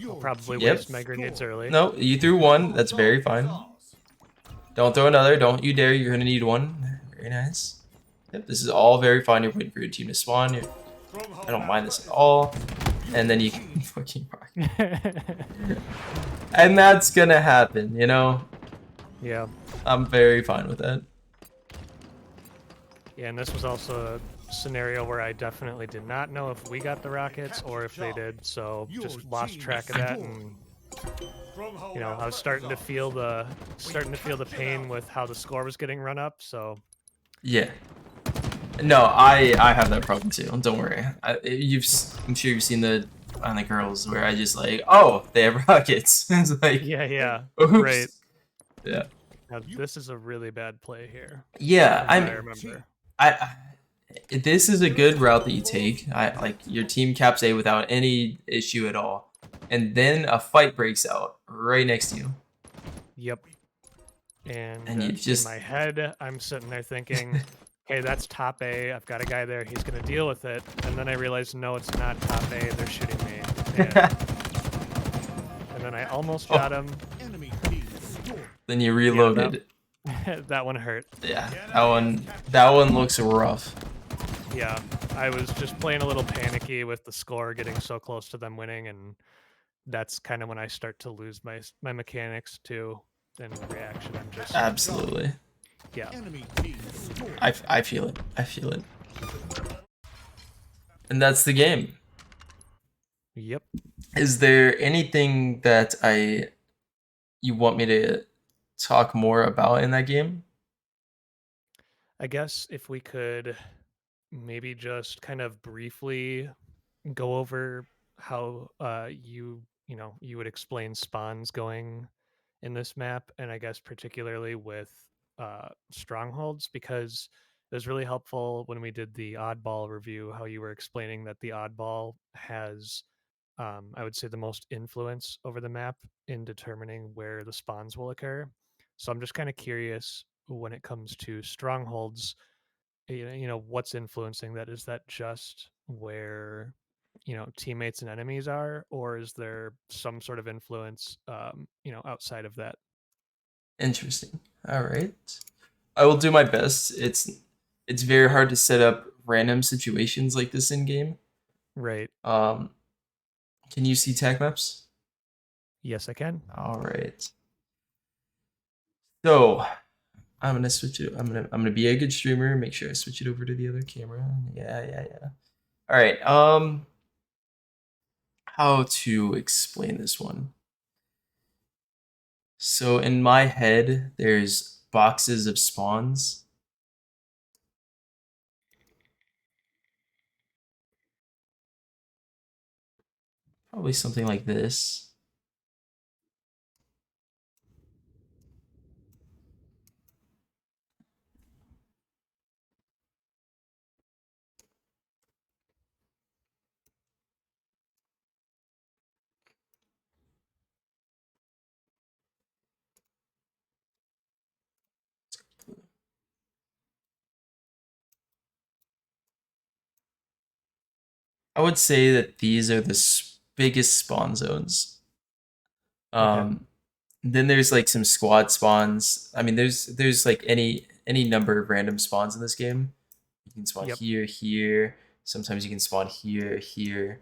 I'll probably Yep. waste my grenades early. No, you threw one. That's very fine. Don't throw another. Don't you dare. You're gonna need one. Very nice. Yep, this is all very fine. You're waiting for your team to spawn. I don't mind this at all. And then you can fucking rock. And that's gonna happen, you know? Yeah. I'm very fine with that. Yeah, and this was also a scenario where I definitely did not know if we got the rockets or if they did, so just lost track of that, and you know, I was starting to feel the pain with how the score was getting run up, so Yeah. No, I have that problem too. Don't worry. I'm sure you've seen on the girls where I just like, oh, they have rockets. It's like, yeah, oops. right. Yeah. Now, this is a really bad play here. Yeah, I remember. This is a good route that you take. Like your team caps A without any issue at all, and then a fight breaks out right next to you. Yep. And you just in my head, I'm sitting there thinking, hey, that's top A. I've got a guy there. He's gonna deal with it. And then I realized, no, it's not top A. They're shooting me. And then I almost got him. Enemy team score. Then you reloaded. That one hurt. Yeah, that one looks rough. Yeah, I was just playing a little panicky with the score getting so close to them winning, and that's kind of when I start to lose my mechanics too. In reaction, I'm just Absolutely. yeah. Enemy team score. I feel it. I feel it. And that's the game. Yep. Is there anything that you want me to talk more about in that game? I guess if we could maybe just kind of briefly go over how you would explain spawns going in this map, and I guess particularly with strongholds, because it was really helpful when we did the oddball review how you were explaining that the oddball has I would say the most influence over the map in determining where the spawns will occur. So I'm just kind of curious when it comes to strongholds, what's influencing that? Is that just where teammates and enemies are, or is there some sort of influence outside of that? Interesting. All right. I will do my best. It's very hard to set up random situations like this in game. Right. Can you see tag maps? Yes, I can. All right. So I'm gonna switch it. I'm gonna be a good streamer. Make sure I switch it over to the other camera. Yeah. All right. How to explain this one? So in my head, there's boxes of spawns. Probably something like this. I would say that these are the biggest spawn zones. Okay. Then there's like some squad spawns. I mean, there's like any number of random spawns in this game. You can spawn Yep. here. Sometimes you can spawn here.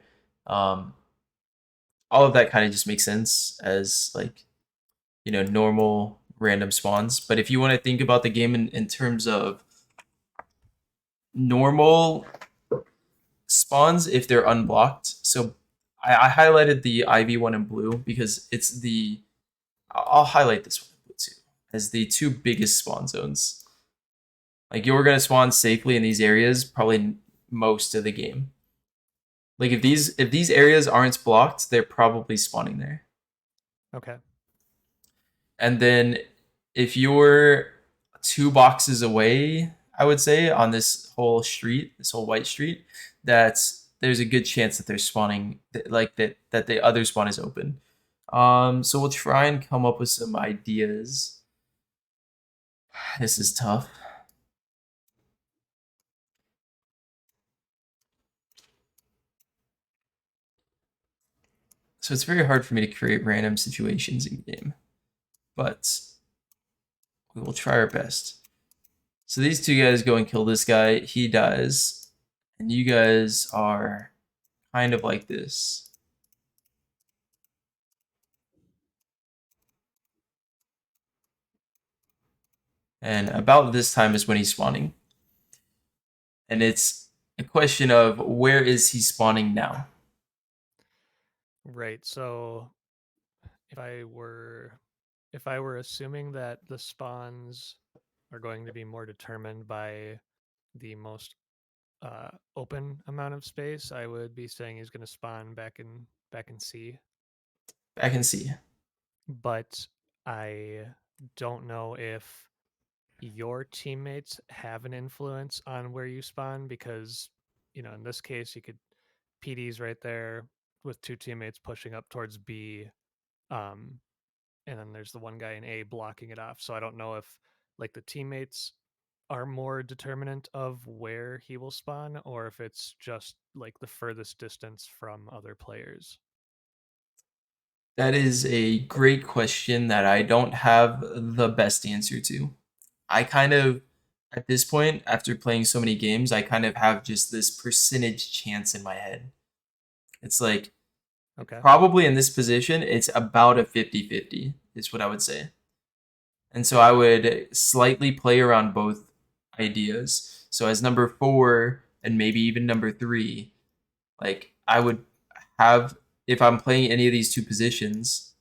All of that kind of just makes sense as like normal random spawns. But if you want to think about the game in terms of normal spawns, if they're unblocked, so I highlighted the IV one in blue because it's the I'll highlight this one in blue too as the two biggest spawn zones. Like you're gonna spawn safely in these areas probably most of the game. Like if these areas aren't blocked, they're probably spawning there. Okay. And then if you're 2 boxes away, I would say on this whole street, this whole white street, there's a good chance that they're spawning like that the other spawn is open. So we'll try and come up with some ideas. This is tough. So it's very hard for me to create random situations in game, but we will try our best. So these two guys go and kill this guy. He dies, and you guys are kind of like this. And about this time is when he's spawning. And it's a question of where is he spawning now? Right. So if I were assuming that the spawns are going to be more determined by the most open amount of space, I would be saying he's going to spawn back in C. I can see. But I don't know if your teammates have an influence on where you spawn, because in this case you could PD's right there with two teammates pushing up towards B, um, and then there's the one guy in A blocking it off. So I don't know if like the teammates are more determinant of where he will spawn, or if it's just like the furthest distance from other players. That is a great question that I don't have the best answer to. I kind of, at this point, after playing so many games, I kind of have just this percentage chance in my head. It's like, Okay. probably in this position, it's about a 50-50, is what I would say. And so I would slightly play around both ideas. So as number 4 and maybe even number 3, like I would have, if I'm playing any of these two positions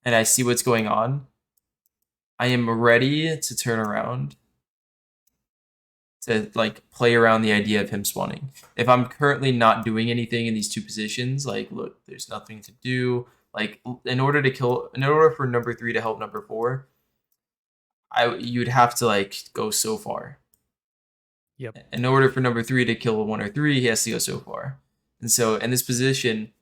and I see what's going on, I am ready to turn around to like play around the idea of him spawning. If I'm currently not doing anything in these two positions, like look, there's nothing to do. Like in order for number 3 to help number 4, you'd have to like go so far. Yep. In order for number 3 to kill 1 or 3, he has to go so far. And so in this position,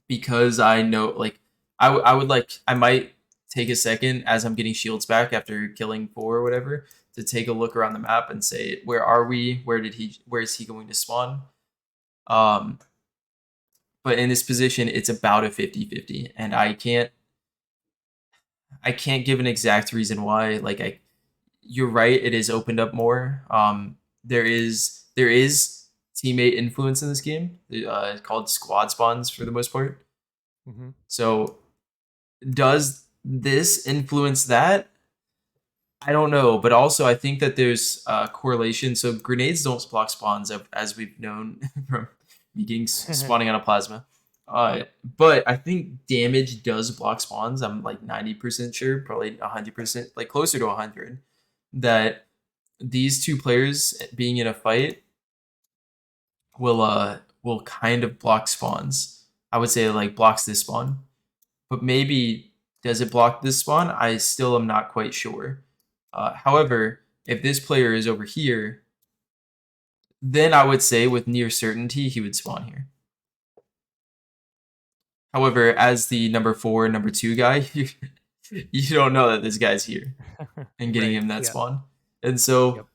because I know like I would like I might take a second as I'm getting shields back after killing 4 or whatever to take a look around the map and say, where are we? Where is he going to spawn? But in this position, it's about a 50-50, and I can't give an exact reason why. Like you're right, it is opened up more. There is teammate influence in this game. It's called squad spawns for the most part. Mm-hmm. So does this influence that? I don't know, but also I think that there's correlation. So grenades don't block spawns, as we've known from me getting spawning on a plasma. But I think damage does block spawns. I'm like 90% sure, probably 100%, like closer to 100, that these two players being in a fight will kind of block spawns. I would say like blocks this spawn, but maybe does it block this spawn? I still am not quite sure. However, if this player is over here, then I would say with near certainty he would spawn here. However, as the number 4, number 2 guy, you don't know that this guy's here and getting Right, him that yeah. spawn. And so, Yep.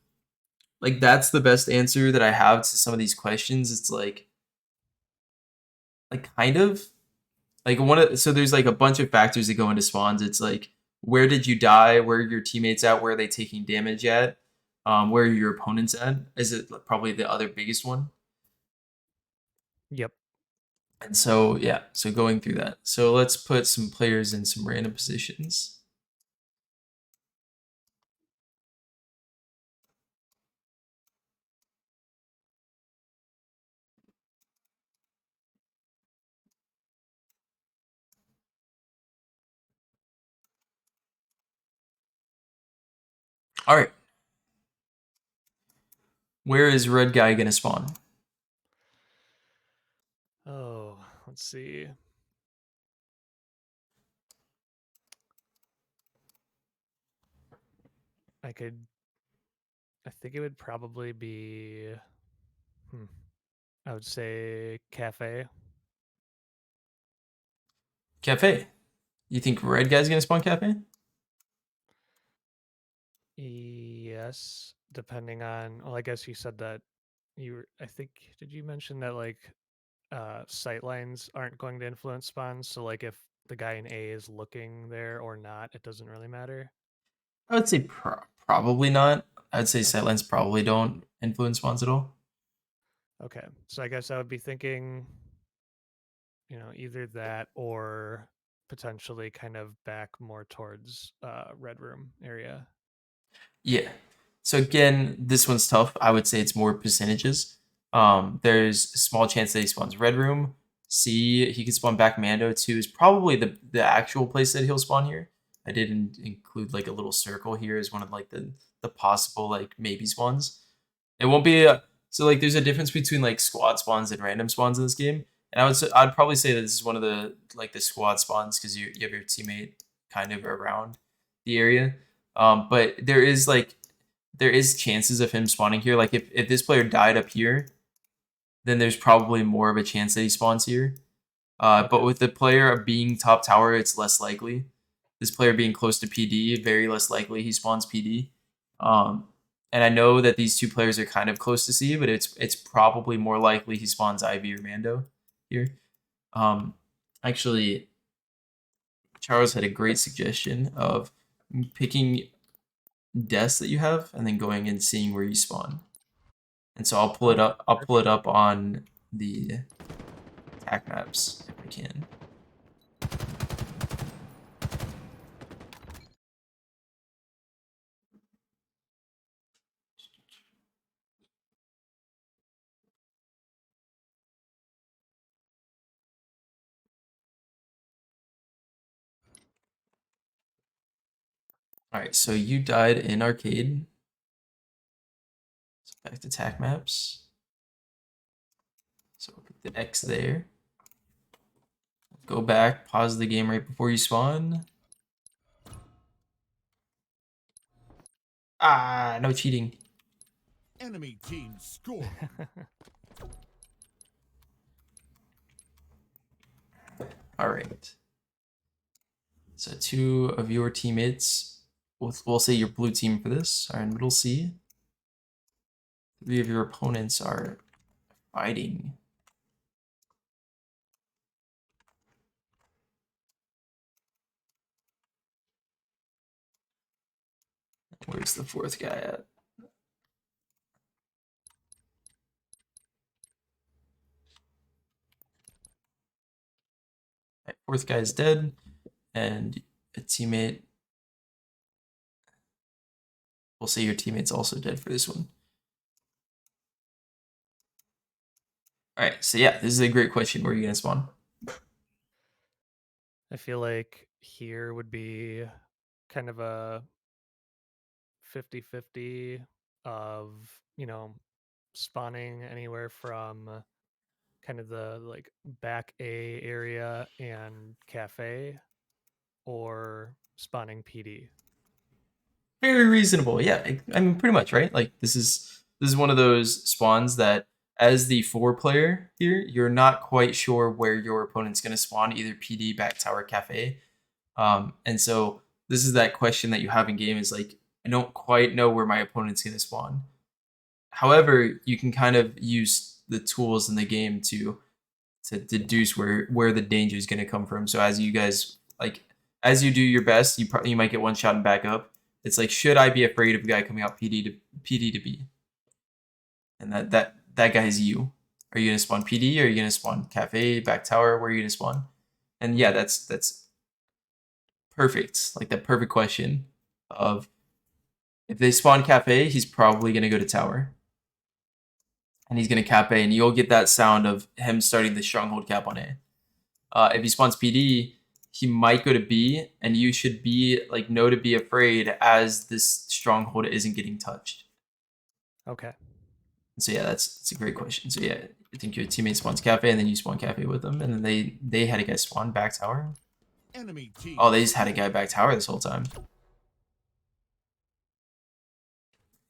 like, that's the best answer that I have to some of these questions. It's like kind of like so there's like a bunch of factors that go into spawns. It's like, where did you die? Where are your teammates at? Where are they taking damage at? Where are your opponents at? Is it probably the other biggest one? Yep. And so, yeah, so going through that. So let's put some players in some random positions. All right. Where is red guy going to spawn? Oh, let's see. I think it would probably be, I would say cafe. Cafe. You think red guy's going to spawn cafe? Yes, depending on, well, I guess you said that I think, did you mention that like sightlines aren't going to influence spawns? So like if the guy in A is looking there or not, it doesn't really matter. I would say probably not. I'd say Okay. sightlines probably don't influence spawns at all. Okay, so I guess I would be thinking, either that or potentially kind of back more towards red room area. Yeah. So again, this one's tough. I would say it's more percentages. There's a small chance that he spawns red room. C, he could spawn back Mando. 2 is probably the actual place that he'll spawn here. I didn't include like a little circle here as one of like the possible like maybe spawns. It won't be so like there's a difference between like squad spawns and random spawns in this game. And I'd probably say that this is one of the like the squad spawns because you have your teammate kind of around the area. But there is chances of him spawning here. Like if this player died up here, then there's probably more of a chance that he spawns here. But with the player being top tower, it's less likely. This player being close to PD, very less likely he spawns PD. And I know that these two players are kind of close to C, but it's probably more likely he spawns Ivy or Mando here. Actually, Charles had a great suggestion of picking deaths that you have and then going and seeing where you spawn. And so I'll pull it up. I'll pull it up on the attack maps if I can. All right, so you died in arcade. So back to attack maps. So we'll put the X there. Go back, pause the game right before you spawn. Ah, no cheating. Enemy team score. All right. So 2 of your teammates, we'll say your blue team for this, are in middle C. 3 of your opponents are fighting. Where's the 4th guy at? Right, 4th guy is dead, and a teammate. We'll say your teammate's also dead for this one. All right, so yeah, this is a great question. Where are you gonna spawn? I feel like here would be kind of a 50-50 of, spawning anywhere from kind of the like back A area and cafe, or spawning PD. Very reasonable. Yeah, I mean, pretty much, right? Like this is one of those spawns that, as the 4 player here, you're not quite sure where your opponent's gonna spawn, either PD, back tower, cafe. And so this is that question that you have in game is like, I don't quite know where my opponent's gonna spawn. However, you can kind of use the tools in the game to deduce where the danger is going to come from. So as you guys as you do your best, you might get one shot and back up. It's like, should I be afraid of a guy coming out PD to B? And that guy is you. Are you going to spawn PD? Or are you going to spawn cafe, back tower? Where are you going to spawn? And yeah, that's perfect. Like that perfect question of, if they spawn cafe, he's probably going to go to tower. And he's going to cap A, and you'll get that sound of him starting the stronghold cap on A. If he spawns PD, he might go to B, and you should be like, know to be afraid, as this stronghold isn't getting touched. Okay. So yeah, that's a great question. So yeah, I think your teammate spawns cafe, and then you spawn cafe with them, and then they had a guy spawn back tower. Enemy team. Oh, they just had a guy back tower this whole time.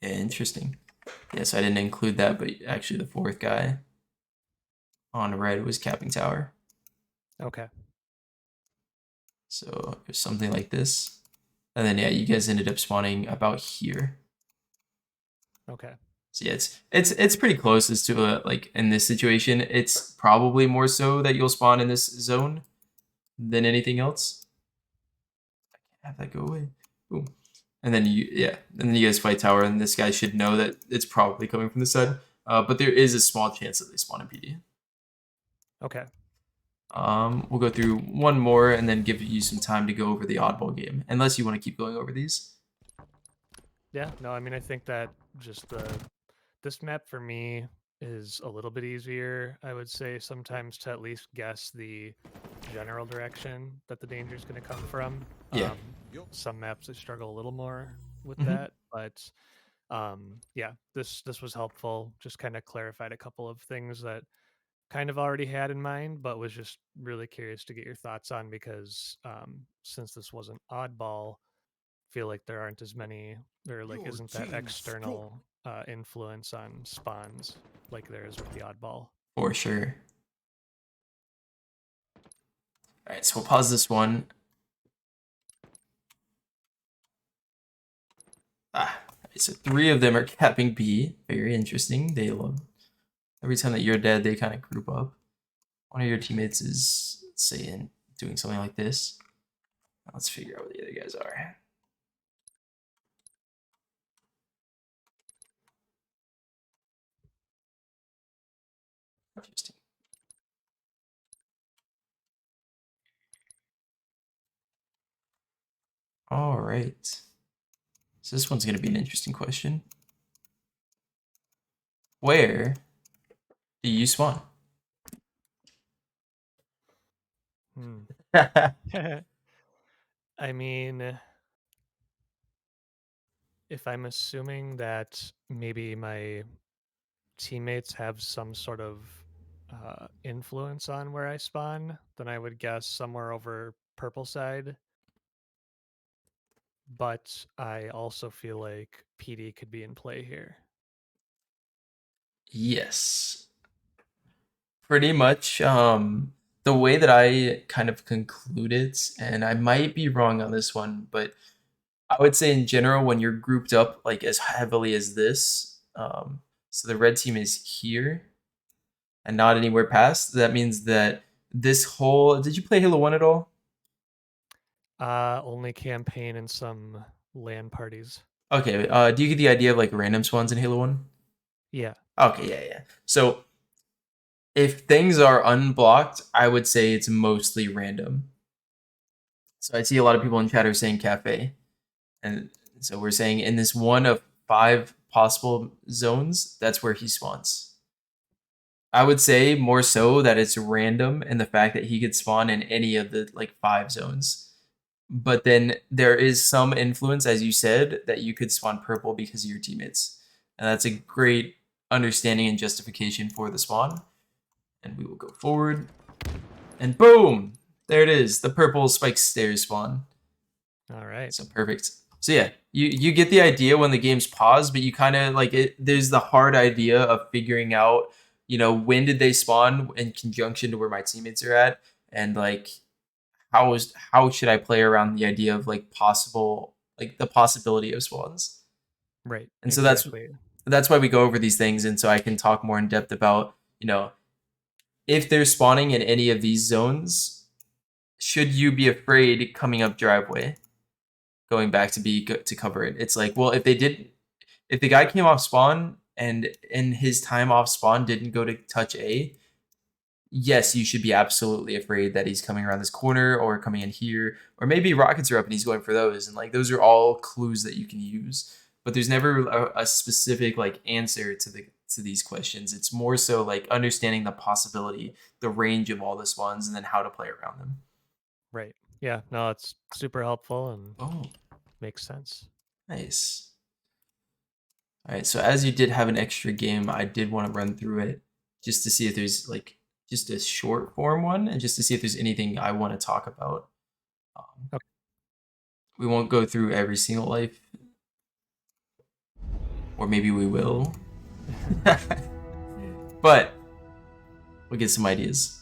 Yeah, interesting. Yeah, so I didn't include that, but actually the 4th guy on red was capping tower. Okay. So it was something like this. And then yeah, you guys ended up spawning about here. Okay. So yeah, it's pretty close as to like in this situation. It's probably more so that you'll spawn in this zone than anything else. I can't have that go away. Boom. And then and then you guys fight tower, and this guy should know that it's probably coming from this side. But there is a small chance that they spawn in PD. Okay. We'll go through one more and then give you some time to go over the oddball game, unless you want to keep going over these. Yeah, no, I mean, I think that just this map for me is a little bit easier, I would say, sometimes, to at least guess the general direction that the danger is going to come from. Yeah. Some maps I struggle a little more with Mhm. that, but yeah, this was helpful. Just kind of clarified a couple of things that kind of already had in mind, but was just really curious to get your thoughts on, because since this wasn't oddball, feel like there aren't as many, there like Your isn't that team external influence on spawns like there is with the oddball. For sure. All right, so we'll pause this one. So 3 of them are capping B. Very interesting. They love every time that you're dead, they kind of group up. One of your teammates is, let's say, doing something like this. Let's figure out what the other guys are. Interesting. All right. So this one's going to be an interesting question. Where do you spawn? I mean, if I'm assuming that maybe my teammates have some sort of influence on where I spawn, then I would guess somewhere over purple side. But I also feel like PD could be in play here. Yes. Pretty much. The way that I kind of conclude it, and I might be wrong on this one, but I would say in general, when you're grouped up like as heavily as this, so the red team is here and not anywhere past, that means that this whole, did you play Halo 1 at all? Only campaign and some LAN parties. Okay, do you get the idea of like random spawns in Halo 1? Yeah. Okay, yeah. So if things are unblocked, I would say it's mostly random. So I see a lot of people in chat are saying cafe. And so we're saying in this one of 5 possible zones, that's where he spawns. I would say more so that it's random in the fact that he could spawn in any of the like 5 zones. But then there is some influence, as you said, that you could spawn purple because of your teammates. And that's a great understanding and justification for the spawn. And we will go forward. And boom! There it is. The purple spike stairs spawn. All right. So perfect. So yeah, you get the idea when the game's paused, but you kind of like it. There's the hard idea of figuring out, when did they spawn in conjunction to where my teammates are at, and like how should I play around the idea of like the possibility of spawns. Right. And so exactly. that's why we go over these things, and so I can talk more in depth about if they're spawning in any of these zones, should you be afraid coming up driveway? Going back to B to cover it. It's like, well, if the guy came off spawn and in his time off spawn didn't go to touch A, yes, you should be absolutely afraid that he's coming around this corner or coming in here, or maybe rockets are up and he's going for those. And like those are all clues that you can use. But there's never a specific like answer to these questions. It's more so like understanding the possibility, the range of all the spawns, and then how to play around them. Right. Yeah. No, it's super helpful and Oh, makes sense. nice. All right, so as you did have an extra game, I did want to run through it just to see if there's like just a short form one and just to see if there's anything I want to talk about. Okay. We won't go through every single life, or maybe we will, but we'll get some ideas.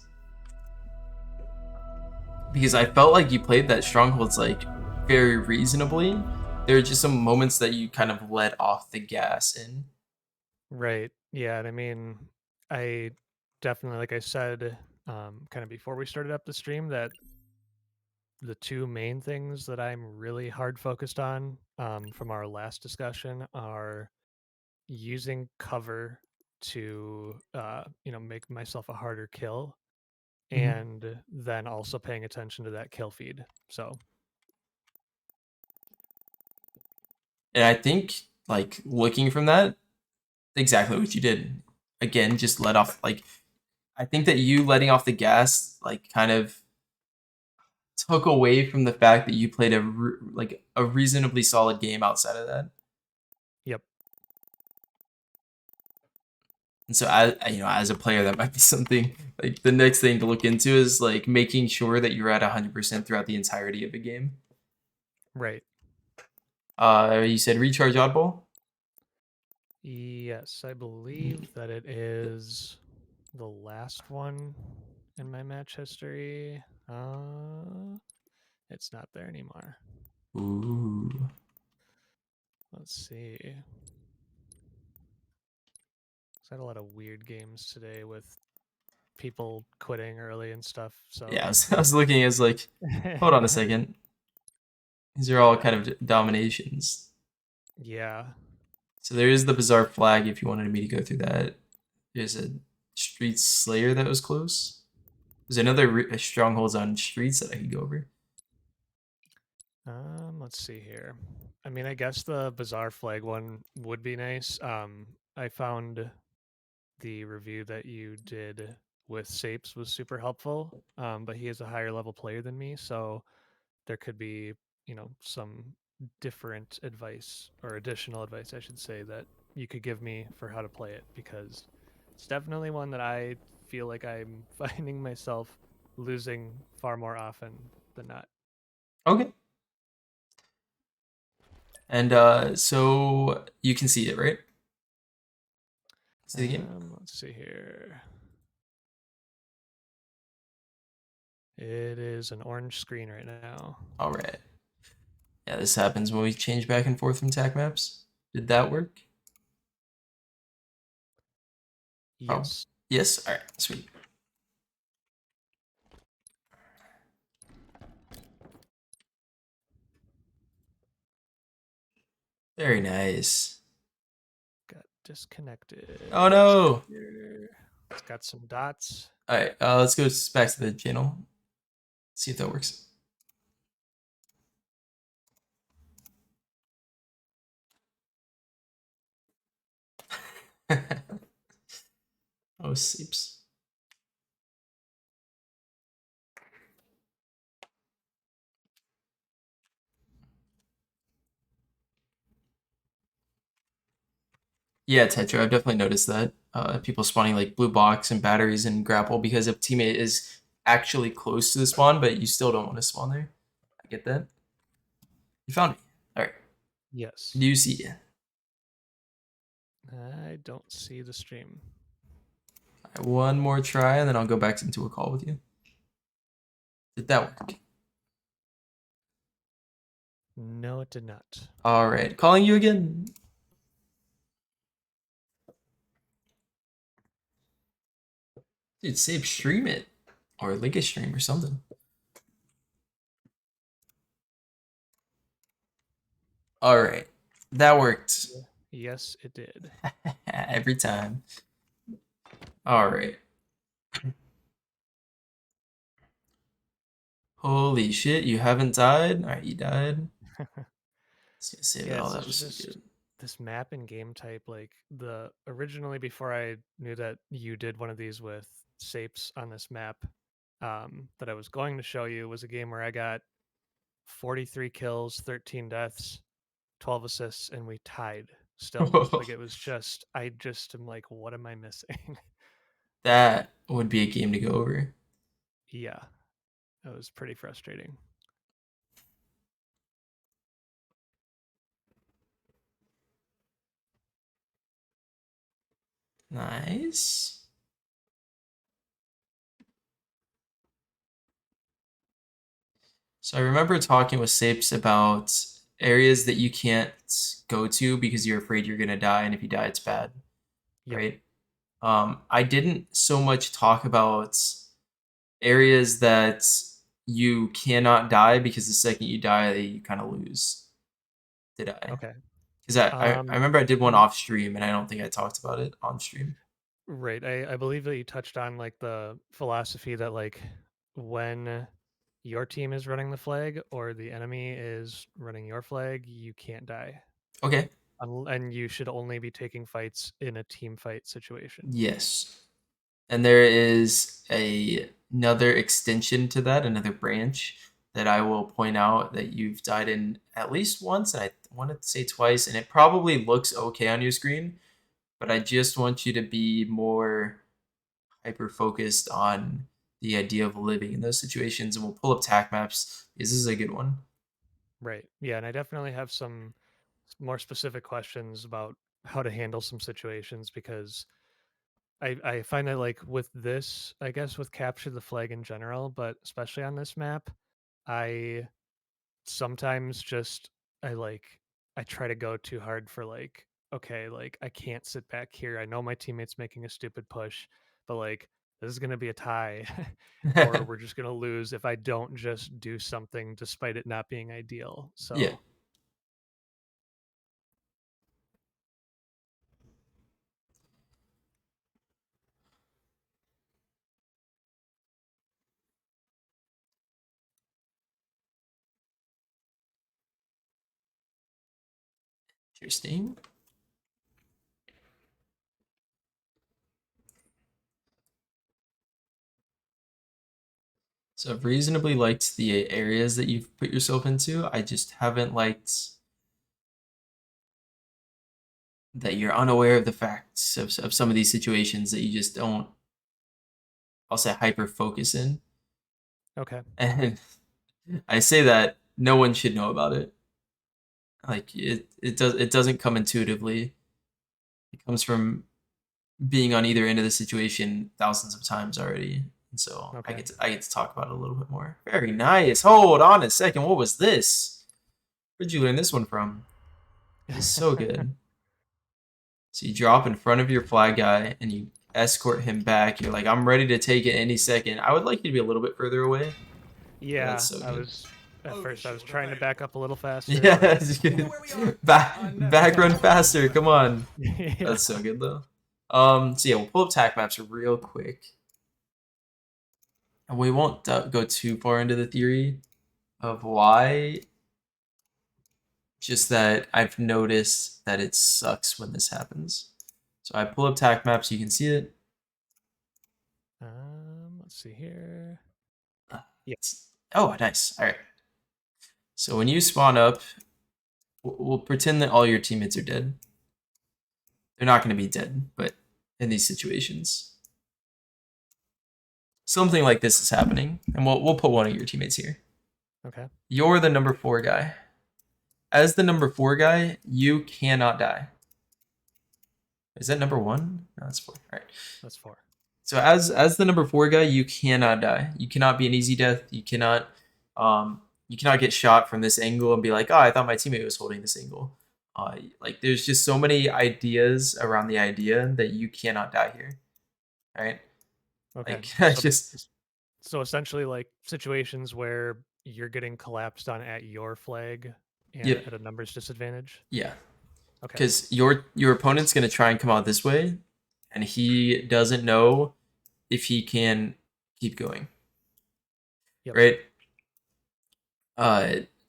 Because I felt like you played that Strongholds like very reasonably. There are just some moments that you kind of let off the gas in. Right. Yeah. And I mean, I definitely, like I said, kind of before we started up the stream, that the 2 main things that I'm really hard focused on from our last discussion are using cover to, make myself a harder kill, and then also paying attention to that kill feed. So, And I think like looking from that, exactly what you did. Again, just let off like I think that you letting off the gas like kind of took away from the fact that you played a reasonably solid game outside of that. yep. And so as a player, that might be something like the next thing to look into is like making sure that you're at 100% throughout the entirety of the game. Right. You said recharge oddball? Yes, I believe that it is the last one in my match history. It's not there anymore. Ooh. Let's see. I had a lot of weird games today with people quitting early and stuff. So Yeah, I was looking as like, hold on a second. These are all kind of dominations. Yeah. So there is the bizarre flag if you wanted me to go through that. There's a street slayer that was close. There's another strongholds on streets that I could go over. Let's see here. I mean, I guess the bizarre flag one would be nice. I found the review that you did with Sapes was super helpful. But he is a higher level player than me, so there could be, some different advice or additional advice, I should say, that you could give me for how to play it, because it's definitely one that I feel like I'm finding myself losing far more often than not. Okay. And so you can see it, right? See the game? Let's see here. It is an orange screen right now. All right. Yeah, this happens when we change back and forth from tac maps. Did that work? Yes. Yes? All right, sweet. Very nice. Got disconnected. Oh no! It's got some dots. All right, let's go back to the channel. See if that works. Oh, seeps. Yeah, Tetra, I've definitely noticed that. People spawning like blue box and batteries and grapple because if teammate is actually close to the spawn, but you still don't want to spawn there. I get that. You found me. All right. Yes. Do you see? I don't see the stream. All right, one more try, and then I'll go back into a call with you. Did that work? No, it did not. All right, calling you again. Dude, save stream it or link a stream or something. All right, that worked. Yes, it did. Every time. All right. Holy shit, you haven't died? All right, you died. Let's get save Yeah, all so that it's was so just good. this map and game type. Like originally, before I knew that you did one of these with Sapes on this map, that I was going to show you was a game where I got 43 kills, 13 deaths, 12 assists, and we tied still. Like it was just, I just am like, what am I missing? That would be a game to go over. Yeah, it was pretty frustrating. Nice. So I remember talking with Sapes about areas that you can't go to because you're afraid you're gonna die, and if you die, it's bad, Yep. right? I didn't so much talk about areas that you cannot die because the second you die, you kind of lose. Did I? Okay. Because I remember I did one off stream, and I don't think I talked about it on stream. Right. I believe that you touched on like the philosophy that like when your team is running the flag or the enemy is running your flag, you can't die. Okay. And you should only be taking fights in a team fight situation. Yes. And there is another extension to that, another branch that I will point out that you've died in at least once, and I wanted to say twice, and it probably looks okay on your screen, but I just want you to be more hyper focused on the idea of living in those situations, and we'll pull up tac maps because this is a good one. Right. Yeah, and I definitely have some more specific questions about how to handle some situations, because I find that like with this, I guess with capture the flag in general, but especially on this map, I sometimes just I like I try to go too hard for like, okay, like I can't sit back here. I know my teammate's making a stupid push, but like this is gonna be a tie, or we're just gonna lose if I don't just do something despite it not being ideal. Yeah. So Interesting. So I've reasonably liked the areas that you've put yourself into. I just haven't liked that you're unaware of the facts of some of these situations that you just don't, I'll say, hyper focus in. okay. And I say that no one should know about it. Like it doesn't come intuitively. It comes from being on either end of the situation thousands of times already. And so Okay. I get to talk about it a little bit more. Very nice. Hold on a second. What was this? Where'd you learn this one from? This is so good. So you drop in front of your flag guy and you escort him back. You're like, I'm ready to take it any second. I would like you to be a little bit further away. Yeah, That's so I good. was at first I was Overshield trying to available. back up a little faster. Yeah, but- it's You know good. where we are? Back run faster. Come on. yeah. That's so good though. So yeah, we'll pull up tac maps real quick. And we won't go too far into the theory of why. Just that I've noticed that it sucks when this happens. So I pull up tac maps, you can see it. Let's see here. Oh, nice. All right. So when you spawn up, we'll pretend that all your teammates are dead. They're not going to be dead, but in these situations, something like this is happening, and we'll put one of your teammates here. Okay. You're the number 4 guy. As the number 4 guy, you cannot die. Is that number 1? No, that's 4. All right. That's 4. So as the number 4 guy, you cannot die. You cannot be an easy death. You cannot get shot from this angle and be like, oh, I thought my teammate was holding this angle. Like there's just so many ideas around the idea that you cannot die here. All right. Okay. Like So, just so essentially like situations where you're getting collapsed on at your flag and Yep. at a numbers disadvantage. yeah. Okay. Because your opponent's gonna try and come out this way, and he doesn't know if he can keep going. Yep. Right?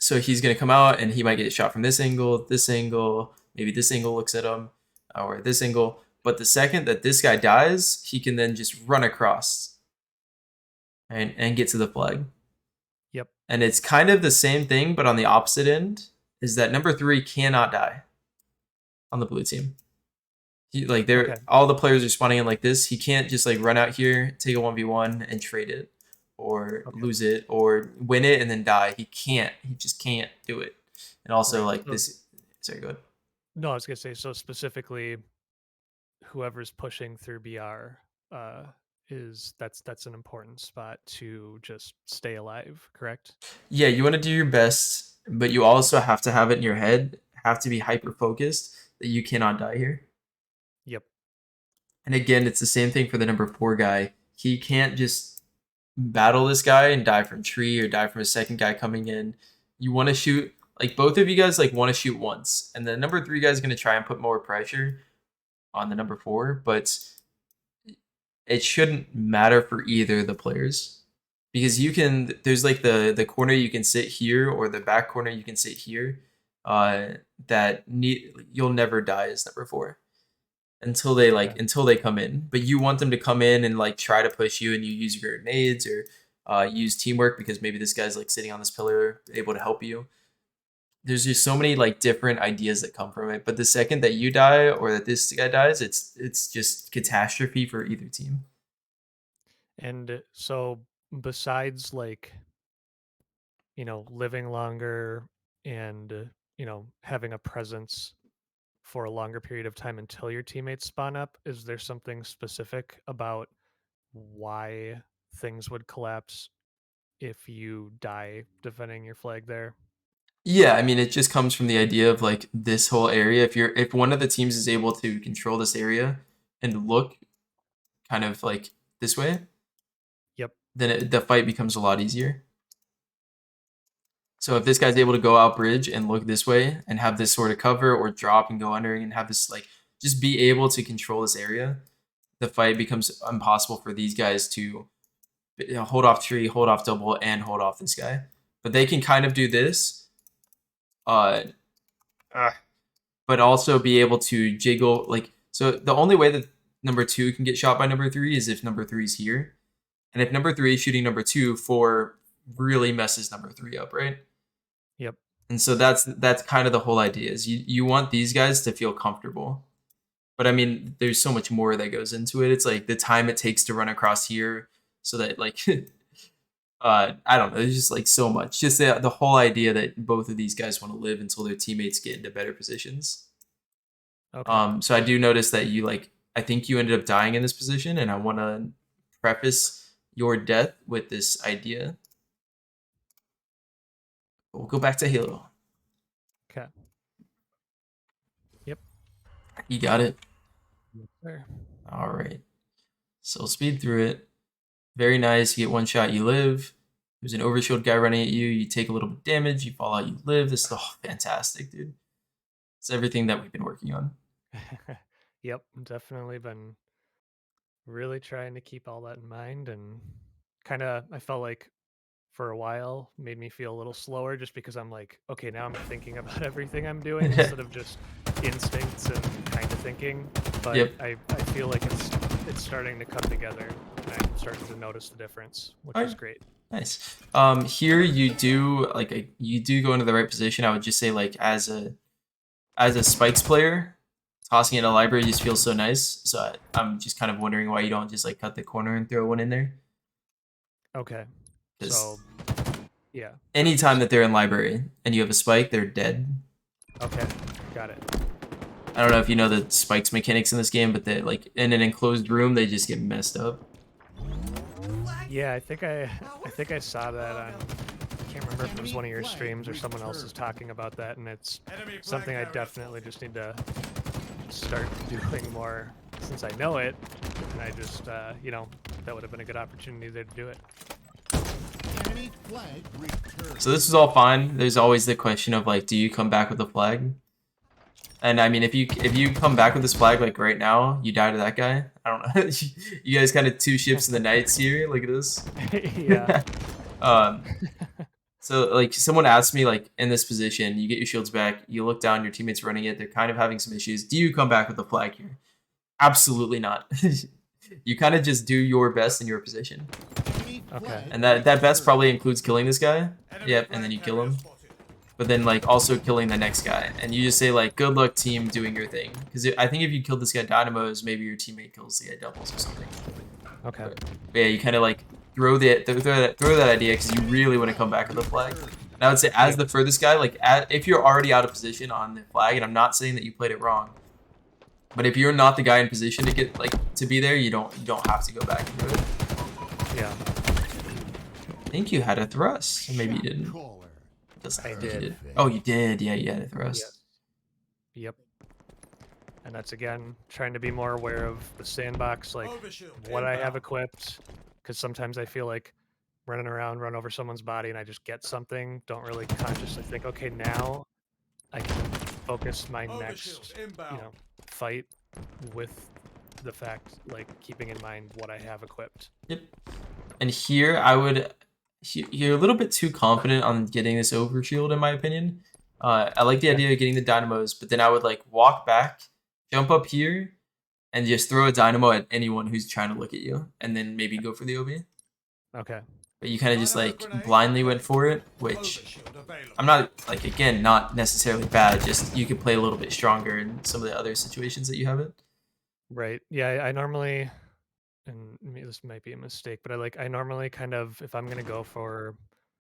So he's gonna come out and he might get shot from this angle, maybe this angle looks at him, or this angle. But the second that this guy dies, he can then just run across and get to the flag. Yep. And it's kind of the same thing, but on the opposite end, is that number 3 cannot die on the blue team. Okay. All the players are spawning in like this. He can't just like run out here, take a 1v1 and trade it, or Okay. lose it, or win it and then die. He can't. He just can't do it. And also Right. like So- this. Sorry, go ahead. No, I was gonna say so specifically whoever's pushing through BR that's an important spot to just stay alive, correct? Yeah, you want to do your best, but you also have to have it in your head, have to be hyper focused that you cannot die here. Yep. And again, it's the same thing for the number 4 guy. He can't just battle this guy and die from tree or die from a second guy coming in. You want to shoot, like both of you guys like want to shoot once, and the number 3 guy is going to try and put more pressure on the number 4, but it shouldn't matter for either of the players, because there's like the corner you can sit here or the back corner you can sit here, you'll never die as number 4 until they come in. But you want them to come in and like try to push you, and you use your grenades or use teamwork, because maybe this guy's like sitting on this pillar able to help you. There's just so many like different ideas that come from it. But the second that you die or that this guy dies, it's just catastrophe for either team. And so besides like, living longer and, having a presence for a longer period of time until your teammates spawn up, is there something specific about why things would collapse if you die defending your flag there? Yeah, I mean, it just comes from the idea of like this whole area. If one of the teams is able to control this area and look kind of like this way, Yep. then the fight becomes a lot easier. So if this guy's able to go out bridge and look this way and have this sort of cover or drop and go under and have this like just be able to control this area, the fight becomes impossible for these guys to hold off tree, hold off double, and hold off this guy. But they can kind of do this, uh, but also be able to jiggle like so. The only way that number 2 can get shot by number 3 is if number 3 is here, and if number 3 is shooting number 2, 4 really messes number 3 up, right? Yep. And so that's kind of the whole idea is you want these guys to feel comfortable. But I mean, there's so much more that goes into it. It's like the time it takes to run across here so that like I don't know, there's just like so much. Just the whole idea that both of these guys want to live until their teammates get into better positions. Okay. So I do notice that you like I think you ended up dying in this position, and I want to preface your death with this idea. We'll go back to Halo. Okay. Yep. You got it. There. All right. So speed through it. Very nice. You get one shot, you live. There's an overshield guy running at you. You take a little bit of damage. You fall out, you live. This is fantastic, dude. It's everything that we've been working on. Yep. Definitely been really trying to keep all that in mind, and kind of I felt like for a while made me feel a little slower just because I'm like, okay, now I'm thinking about everything I'm doing instead of just instincts and kind of thinking. But Yep. I feel like it's starting to come together, and I'm starting to notice the difference, which is great. Nice. Here you do like you do go into the right position. I would just say like as a spikes player, tossing it in a library just feels so nice. So I'm just kind of wondering why you don't just like cut the corner and throw one in there. Okay. 'Cause So yeah. anytime that they're in library and you have a spike, they're dead. Okay. Got it. I don't know if you know the spikes mechanics in this game, but they like in an enclosed room, they just get messed up. Yeah, I think I saw that on. I can't remember if it was one of your streams or someone else is talking about that, and it's something I definitely just need to start doing more since I know it, and I just you know, that would have been a good opportunity there to do it. Enemy flag returned. So this is all fine. There's always the question of like, do you come back with a flag? And I mean, if you come back with this flag like right now, you die to that guy. I don't know. You guys kind of two ships in the nights here. Look at this. Yeah. So like someone asked me like in this position, you get your shields back, you look down, your teammates running it, they're kind of having some issues. Do you come back with a flag here? Absolutely not. You kind of just do your best in your position. Enemy Okay. flag And that best returned. probably includes killing this guy. Yep, and then you kill him. But then like also killing the next guy, and you just say like, "Good luck, team, doing your thing." Because I think if you killed this guy Dynamos, maybe your teammate kills the guy Doubles or something. Okay. But yeah, you kind of like throw that idea because you really want to come back with a flag. And I would say as the furthest guy, like if you're already out of position on the flag, and I'm not saying that you played it wrong, but if you're not the guy in position to get like to be there, you don't have to go back and do it. Yeah. I think you had a thrust, or maybe you didn't. Caller. Doesn't I look like you did. Oh, you did. Yeah, you had a thrust. Yep. And that's again trying to be more aware of the sandbox, like what I have equipped, because sometimes I feel like running around, run over someone's body, and I just get something. Don't really consciously think, okay, now I can focus my next, fight with the fact, like keeping in mind what I have equipped. Yep. And here you're a little bit too confident on getting this overshield in my opinion. I like the idea of getting the dynamos, but then I would like walk back, jump up here, and just throw a dynamo at anyone who's trying to look at you, and then maybe go for the OB. Okay. But you kind of just like blindly went for it, which I'm not like again not necessarily bad. Just you could play a little bit stronger in some of the other situations that you have it. Right. Yeah, I normally, and this might be a mistake, but I normally kind of, if I'm gonna go for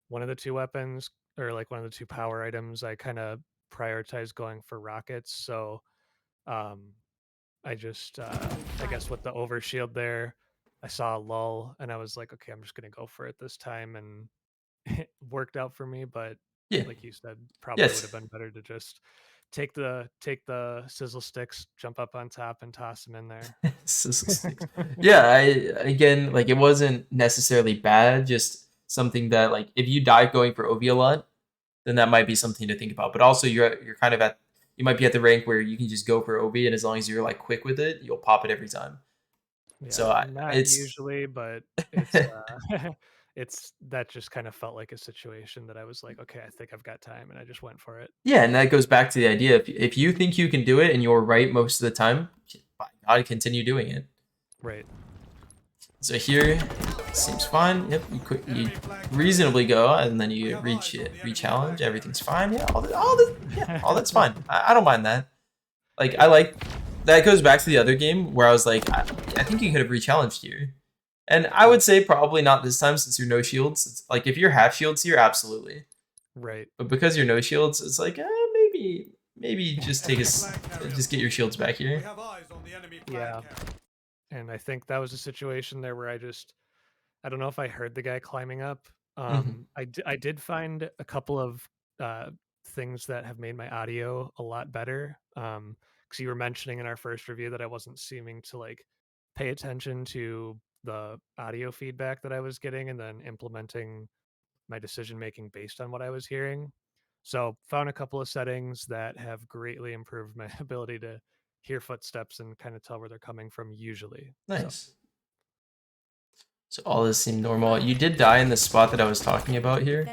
one of the two weapons or like one of the two power items, I kind of prioritize going for rockets. So um I just I guess with the overshield there, I saw a lull and I was like, okay, I'm just gonna go for it this time, and it worked out for me. But Yeah. like you said, probably would Yes. have been better to just take the sizzle sticks, jump up on top, and toss them in there. Sizzle sticks. Yeah, I again like it wasn't necessarily bad, just something that like if you die going for OV a lot, then that might be something to think about. But also you're kind of at you might be at the rank where you can just go for OV and as long as you're like quick with it, you'll pop it every time. Yeah, So not it's usually, but it's it's that just kind of felt like a situation that I was like, okay, I think I've got time, and I just went for it. yeah, and that goes back to the idea if you think you can do it and you're right most of the time, by God, continue doing it. Right. So here seems fine. Yep, you reasonably go, and then you reach it, re-challenge. Everything's fine. Yeah, all that's fine. I don't mind that. Like I like that goes back to the other game where I was like, I think you could have re-challenged here, and I would say probably not this time since you're no shields. It's like if you're half shields here, absolutely, Right. but because you're no shields, it's like maybe just take just get your shields back We here. have eyes on the enemy Yeah. flag carrier. And I think that was a situation there where I don't know if I heard the guy climbing up. Mhm. I did find a couple of uh, things that have made my audio a lot better. Because you were mentioning in our first review that I wasn't seeming to like pay attention to the audio feedback that I was getting and then implementing my decision making based on what I was hearing. So found a couple of settings that have greatly improved my ability to hear footsteps and kind of tell where they're coming from usually. So Nice. So all this seemed normal. You did die in the spot that I was talking about here.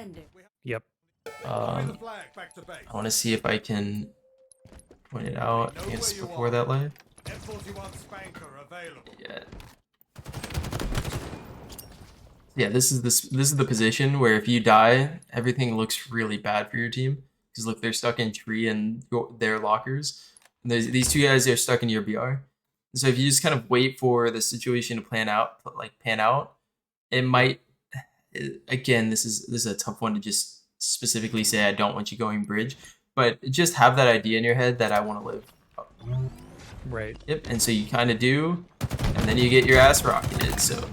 yep. Deploy the flag back to base. I want to see if I can point it out. I guess before that live. F41 Spanker available. Yeah. Yeah, this is the position where if you die, everything looks really bad for your team. Because look, they're stuck in tree and their lockers. And these two guys are stuck in your BR. So if you just kind of wait for the situation to pan out, it might. Again, this is a tough one to just specifically say. I don't want you going bridge, but just have that idea in your head that I want to live. Right. Yep, and so you kind of do, and then you get your ass rocketed. So,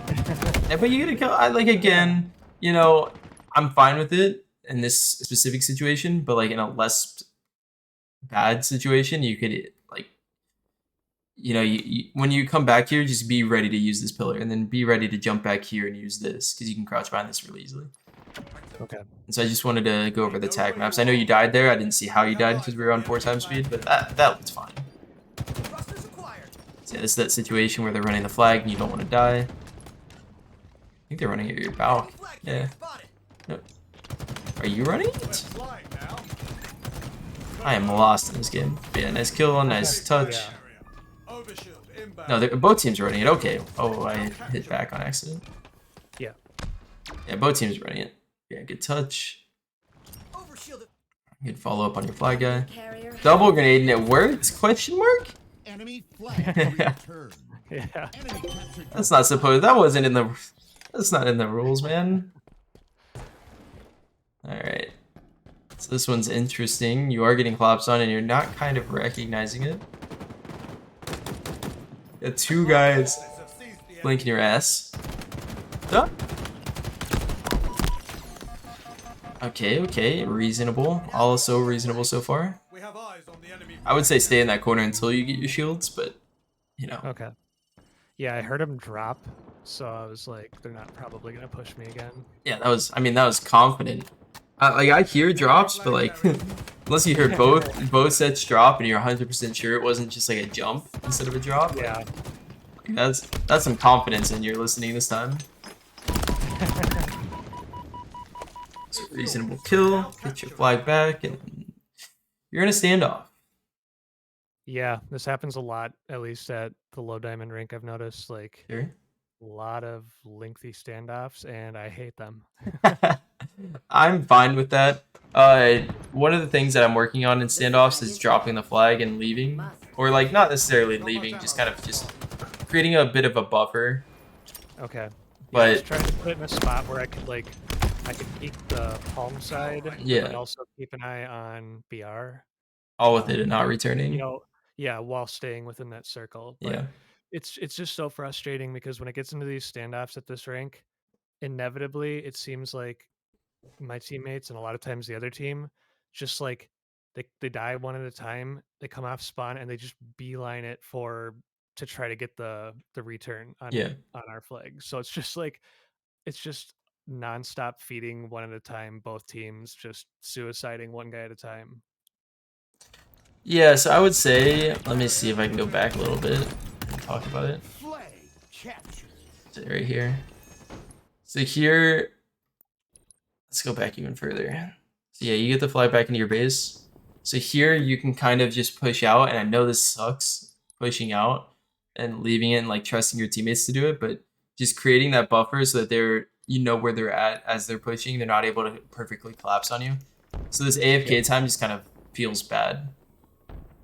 yeah, but you get to kill. I like again. You know, I'm fine with it in this specific situation, but like in a less bad situation, you could like, you know, when you come back here, just be ready to use this pillar, and then be ready to jump back here and use this because you can crouch behind this really easily. Okay. And so I just wanted to go over the tag maps. I know you died there. I didn't see how you died because we were on 4x speed, but that looked fine. Thrusters acquired. So yeah, this is that situation where they're running the flag and you don't want to die. I think they're running at your bow. Enemy flag carrier Yeah. spotted. No. Are you running We're it? flying now. I am lost in this game. But yeah, nice kill, nice touch. Yeah. Overshield inbound. No, both teams are running it. Okay. Oh, I hit back on accident. Yeah. Yeah, both teams are running it. Yeah, good touch. Overshielded. Good follow up on your flag guy. Carrier. Double grenade and it worked? Question mark? Enemy flag return. Yeah. Enemy captured. That's not supposed. That wasn't in the. That's not in the rules, man. All right. So this one's interesting. You are getting collapsed on, and you're not kind of recognizing it. Got two guys blinking your ass. Duh. Okay, reasonable. Also reasonable so far. We have eyes on the enemy. I would say stay in that corner until you get your shields, but you know. Okay. Yeah, I heard him drop, so I was like, they're not probably gonna push me again. Yeah, that was. I mean, that was confident. Like I hear drops, but like unless you heard both sets drop and you're 100% sure it wasn't just like a jump instead of a drop. Yeah. Like, that's some confidence in your listening this time. So reasonable kill. Get your flag back, and you're in a standoff. Yeah, this happens a lot, at least at the low diamond rink. I've noticed like Sure. a lot of lengthy standoffs, and I hate them. I'm fine with that. One of the things that I'm working on in standoffs is dropping the flag and leaving, or like not necessarily leaving, just kind of just creating a bit of a buffer. Okay. Yeah, But- I was trying to put it in a spot where I could peek the palm side, Yeah. but also keep an eye on BR. All with it and not returning. You know, yeah, while staying within that circle. But Yeah. it's just so frustrating because when it gets into these standoffs at this rank, inevitably it seems like my teammates and a lot of times the other team, just like they die one at a time. They come off spawn and they just beeline it for to try to get the return Yeah. on our flag. So it's just like it's just nonstop feeding one at a time. Both teams just suiciding one guy at a time. Yeah, so I would say, let me see if I can go back a little bit and talk about it. Flag captured. So right here. So here, let's go back even further. So yeah, you get the flag back into your base. So here you can kind of just push out, and I know this sucks, pushing out and leaving it and like trusting your teammates to do it, but just creating that buffer so that they're, you know, where they're at as they're pushing, they're not able to perfectly collapse on you. So this AFK time just kind of feels bad.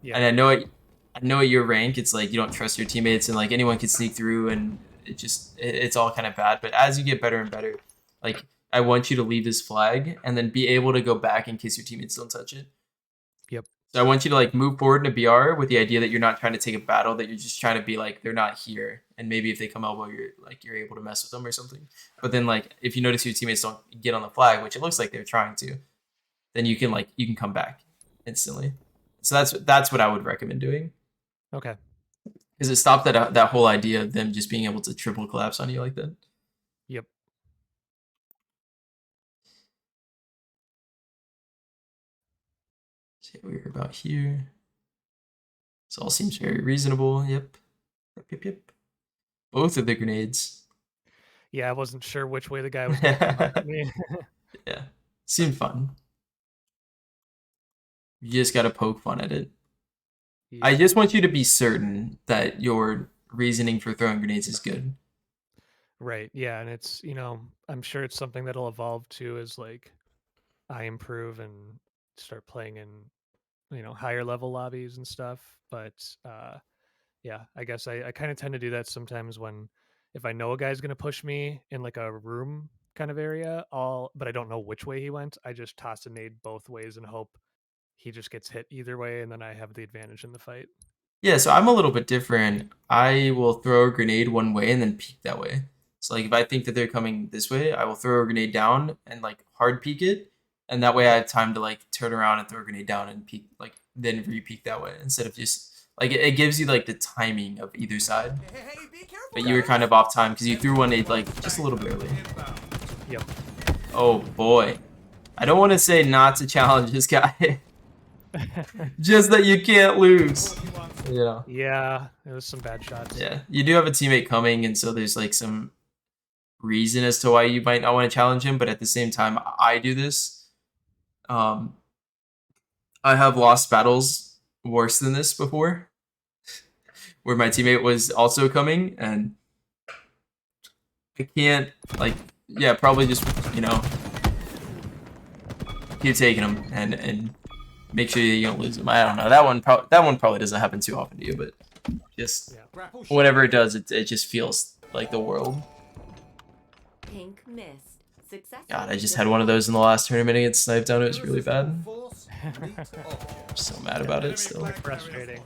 Yeah. And I know at your rank, it's like you don't trust your teammates, and like anyone can sneak through, and it's all kind of bad. But as you get better and better, like I want you to leave this flag and then be able to go back in case your teammates don't touch it. Yep. So I want you to like move forward in a BR with the idea that you're not trying to take a battle, that you're just trying to be like they're not here, and maybe if they come elbow, you're able to mess with them or something. But then like if you notice your teammates don't get on the flag, which it looks like they're trying to, then you can come back instantly. So that's what I would recommend doing. Okay. Because it stopped that whole idea of them just being able to triple collapse on you like that. Yep. See what we're about here. This all seems very reasonable. Yep. Yep. Both of the grenades. Yeah, I wasn't sure which way the guy was going to come up at me. Yeah. Seemed fun. You just gotta poke fun at it. Yeah. I just want you to be certain that your reasoning for throwing grenades is good. Right. Yeah, and it's, I'm sure it's something that'll evolve too as like I improve and start playing in, higher level lobbies and stuff. But yeah, I guess I kind of tend to do that sometimes when if I know a guy's gonna push me in like a room kind of area, but I don't know which way he went, I just toss a nade both ways and hope he just gets hit either way, and then I have the advantage in the fight. Yeah, so I'm a little bit different. I will throw a grenade one way and then peek that way. So like if I think that they're coming this way, I will throw a grenade down and like hard peek it, and that way I have time to like turn around and throw a grenade down and peek, like then re-peek that way instead of just like it gives you like the timing of either side. Hey, be careful. But you were kind of off time because you threw one nade like just a little bit early. Yep. Oh boy, I don't want to say not to challenge this guy. Just that you can't lose. Yeah. Yeah, it was some bad shots. Yeah, you do have a teammate coming, and so there's like some reason as to why you might not want to challenge him. But at the same time, I do this. I have lost battles worse than this before, where my teammate was also coming, and I can't probably just keep taking him and make sure you don't lose them. I don't know. That one probably doesn't happen too often to you, but just whenever it does, it just feels like the world. Pink missed. Successful. God, I just had one of those in the last tournament against Snipe Down. It was really bad. I'm so mad about it still. Frustrating.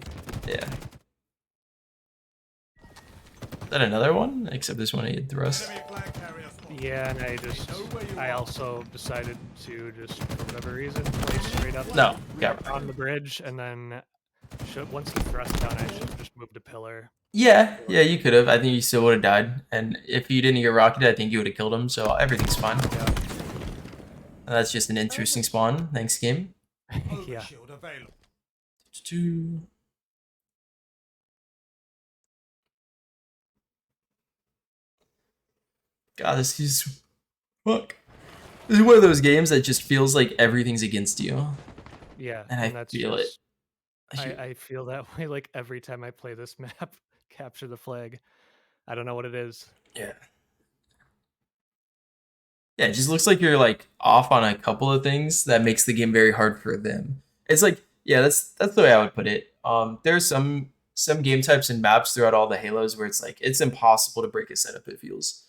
Yeah. Is that another one? Except this one I hit thrust. Yeah, and I also decided to just, for whatever reason, play straight up No, got on the bridge, and then once he thrust down, I should have just moved a pillar. Yeah, you could have. I think you still would have died. And if you didn't get rocketed, I think you would have killed him. So everything's fine. Yeah. That's just an interesting spawn. Thanks, game. Yeah. God, this is fuck. This is one of those games that just feels like everything's against you. Yeah, And I feel it. I feel that way like every time I play this map, Capture the Flag. I don't know what it is. Yeah. Yeah, it just looks like you're like off on a couple of things that makes the game very hard for them. It's like, yeah, that's the way I would put it. There's some game types and maps throughout all the Halos where it's like it's impossible to break a setup, it feels.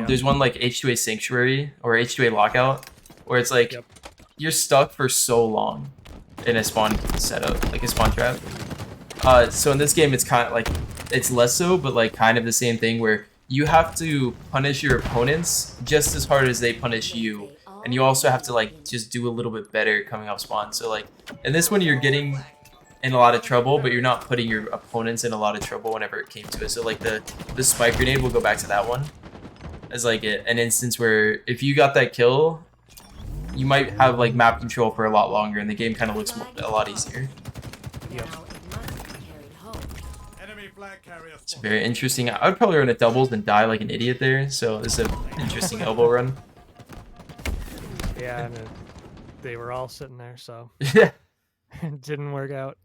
There's one like H2A Sanctuary or H2A Lockout where it's like you're stuck for so long in a spawn setup, like a spawn trap. So in this game, it's kind of like it's less so, but like kind of the same thing where you have to punish your opponents just as hard as they punish you and you also have to like just do a little bit better coming off spawn. So like in this one, you're getting in a lot of trouble, but you're not putting your opponents in a lot of trouble whenever it came to it. So like the spike grenade, we'll go back to that one as like an instance where if you got that kill, you might have like map control for a lot longer, and the game kind of looks a lot easier. Now it must be carried home. Enemy flag carrier It's spotted. very interesting. I would probably run a doubles and die like an idiot there. So this is an interesting elbow run. Yeah, and they were all sitting there, so Yeah, it didn't work out.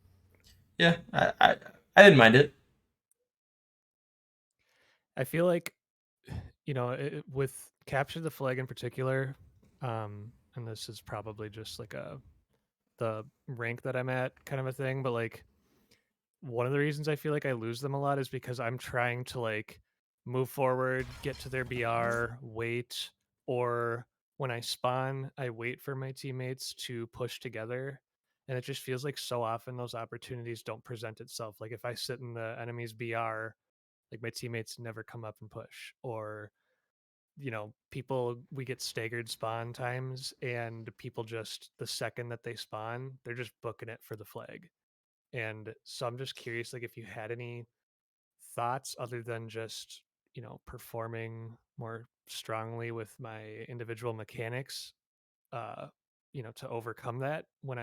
yeah. I didn't mind it. I feel like, with capture the flag in particular, and this is probably just like the rank that I'm at kind of a thing, but like one of the reasons I feel like I lose them a lot is because I'm trying to like move forward, get to their BR, wait, or when I spawn, I wait for my teammates to push together. And it just feels like so often those opportunities don't present itself. Like if I sit in the enemy's BR, like my teammates never come up and push, or people, we get staggered spawn times, and people just, the second that they spawn, they're just booking it for the flag. And so I'm just curious, like if you had any thoughts other than just, performing more strongly with my individual mechanics, uh, to overcome that when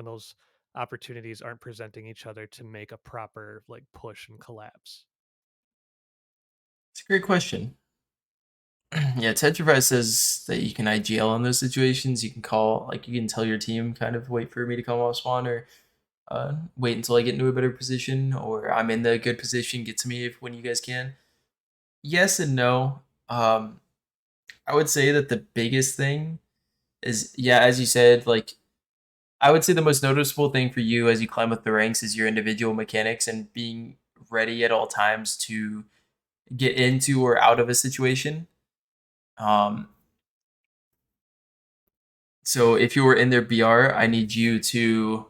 those opportunities aren't presenting each other to make a proper like push and collapse. It's a great question. Yeah, Tetrafy says that you can IGL in those situations. You can call, like, you can tell your team kind of wait for me to come off spawn, or wait until I get into a better position, or I'm in the good position, get to me when you guys can. Yes and no. I would say that the biggest thing is, yeah, as you said, like, I would say the most noticeable thing for you as you climb up the ranks is your individual mechanics and being ready at all times to get into or out of a situation. Um, so if you were in their BR, I need you to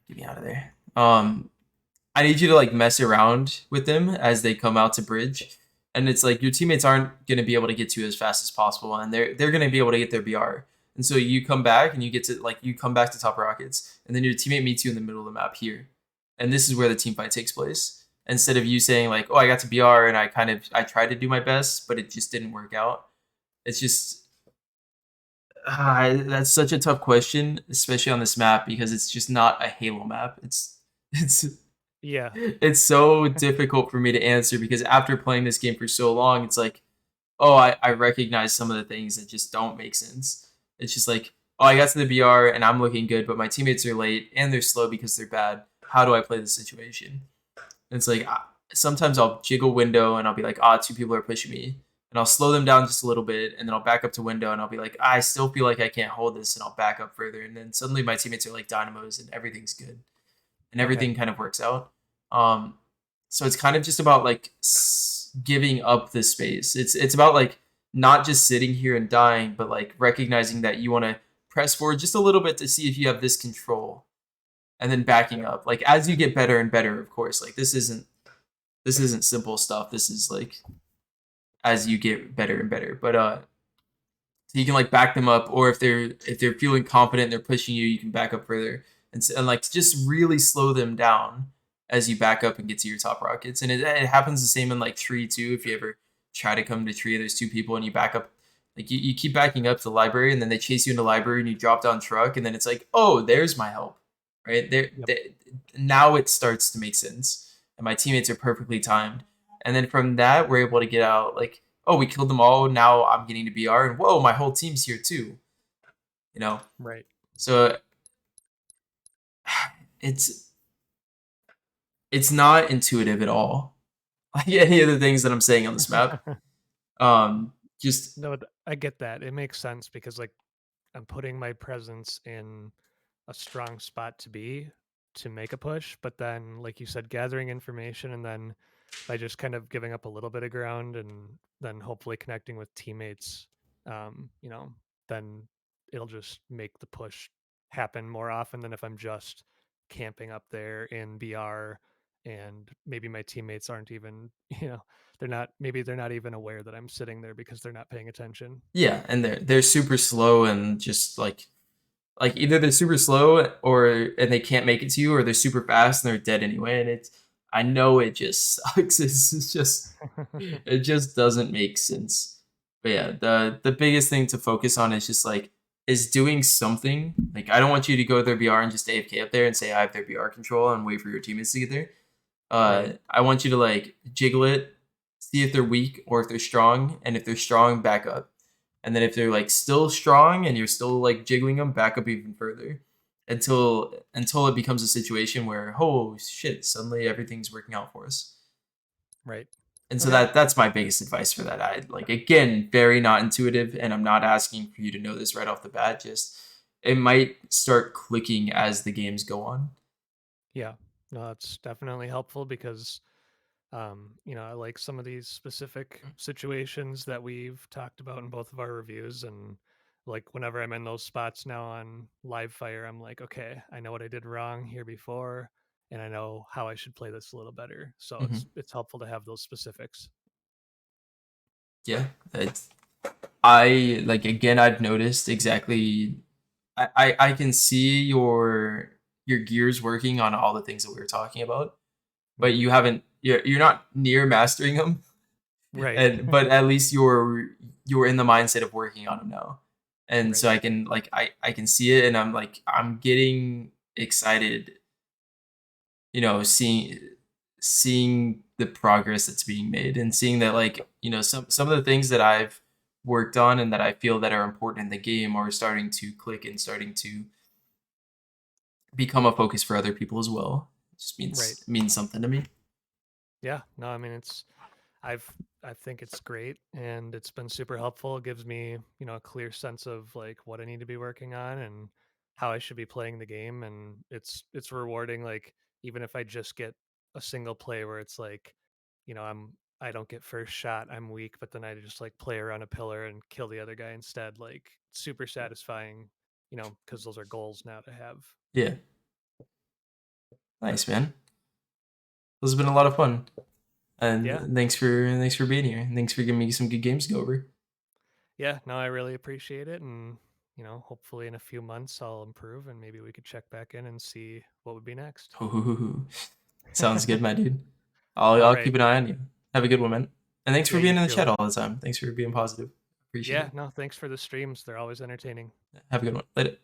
get me out of there. I need you to like mess around with them as they come out to bridge, and it's like your teammates aren't going to be able to get to you as fast as possible, and they're going to be able to get their BR. And so you come back and you get to like you come back to top rockets, and then your teammate meets you in the middle of the map here, and this is where the team fight takes place. Instead of you saying like, "Oh, I got to BR and I tried to do my best, but it just didn't work out." It's just that's such a tough question, especially on this map because it's just not a Halo map. It's Yeah. it's so difficult for me to answer because after playing this game for so long, it's like, oh, I recognize some of the things that just don't make sense. It's just like, oh, I got to the BR and I'm looking good, but my teammates are late and they're slow because they're bad. How do I play the situation? And it's like, sometimes I'll jiggle window and I'll be like, two people are pushing me. And I'll slow them down just a little bit, and then I'll back up to window, and I'll be like, I still feel like I can't hold this, and I'll back up further. And then suddenly my teammates are like dynamos, and everything's good, and everything kind of works out. So it's kind of just about like giving up the space. It's about like not just sitting here and dying, but like recognizing that you want to press forward just a little bit to see if you have this control, and then backing up. Like as you get better and better, of course. Like this isn't simple stuff. This is like as you get better and better. But so you can like back them up, or if they're feeling confident, they're pushing you, you can back up further, and like just really slow them down as you back up and get to your top rockets. And it happens the same in like tree too. If you ever try to come to tree, there's two people and you back up, like you keep backing up to the library, and then they chase you into library and you drop down truck, and then it's like, oh, there's my help, right there. Yep. Now it starts to make sense, and my teammates are perfectly timed. And then from that, we're able to get out like, oh, we killed them all. Now I'm getting to BR, and whoa, my whole team's here too. Right. So it's not intuitive at all, like any of the things that I'm saying on this map. Just No, I get that. It makes sense because like I'm putting my presence in a strong spot to make a push, but then like you said, gathering information, and then by just kind of giving up a little bit of ground and then hopefully connecting with teammates, then it'll just make the push happen more often than if I'm just camping up there in BR and maybe my teammates aren't even, they're not even aware that I'm sitting there because they're not paying attention. Yeah, and they're super slow and just like either they're super slow or and they can't make it to you, or they're super fast and they're dead anyway. And it's I know it just sucks. It's just it just doesn't make sense. But yeah, the biggest thing to focus on is just like is doing something. Like I don't want you to go to their BR and just AFK up there and say I have their BR control and wait for your teammates to get there. Right. I want you to like jiggle it, see if they're weak or if they're strong, and if they're strong, back up. And then if they're like still strong and you're still like jiggling them, back up even further until it becomes a situation where oh shit, suddenly everything's working out for us. Right. And so Okay. that's my biggest advice for that. I like again very not intuitive, and I'm not asking for you to know this right off the bat. Just it might start clicking as the games go on. Yeah. No, that's definitely helpful because I like some of these specific situations that we've talked about in both of our reviews. And like whenever I'm in those spots now on live fire, I'm like, okay, I know what I did wrong here before, and I know how I should play this a little better. So Mhm. it's helpful to have those specifics. Yeah, it's I like again. I've noticed exactly. I can see your gears working on all the things that we were talking about, but Mhm. you haven't. You're not near mastering them, Right. and but at least you're in the mindset of working on them now, and Right. so I can like I can see it, and I'm like I'm getting excited. Seeing the progress that's being made and seeing that like some of the things that I've worked on and that I feel that are important in the game are starting to click and starting to become a focus for other people as well. It just Right. means something to me. Yeah. No, I mean I've I think it's great and it's been super helpful. It gives me, a clear sense of like what I need to be working on and how I should be playing the game. And it's rewarding, like even if I just get a single play where it's like, I don't get first shot, I'm weak, but then I just like play around a pillar and kill the other guy instead. Like super satisfying, because those are goals now to have. Yeah, nice man. This has been a lot of fun, Yeah. and thanks for being here. Thanks for giving me some good games to go over. Yeah, no, I really appreciate it. And, hopefully in a few months I'll improve and maybe we could check back in and see what would be next. Ooh, sounds good, my dude. All I'll right. keep an eye on you. Have a good one, man. And thanks Yeah, for you being in the too. chat all the time. Thanks for being positive. Appreciate Yeah, it. no, thanks for the streams. They're always entertaining. Have a good one. Later.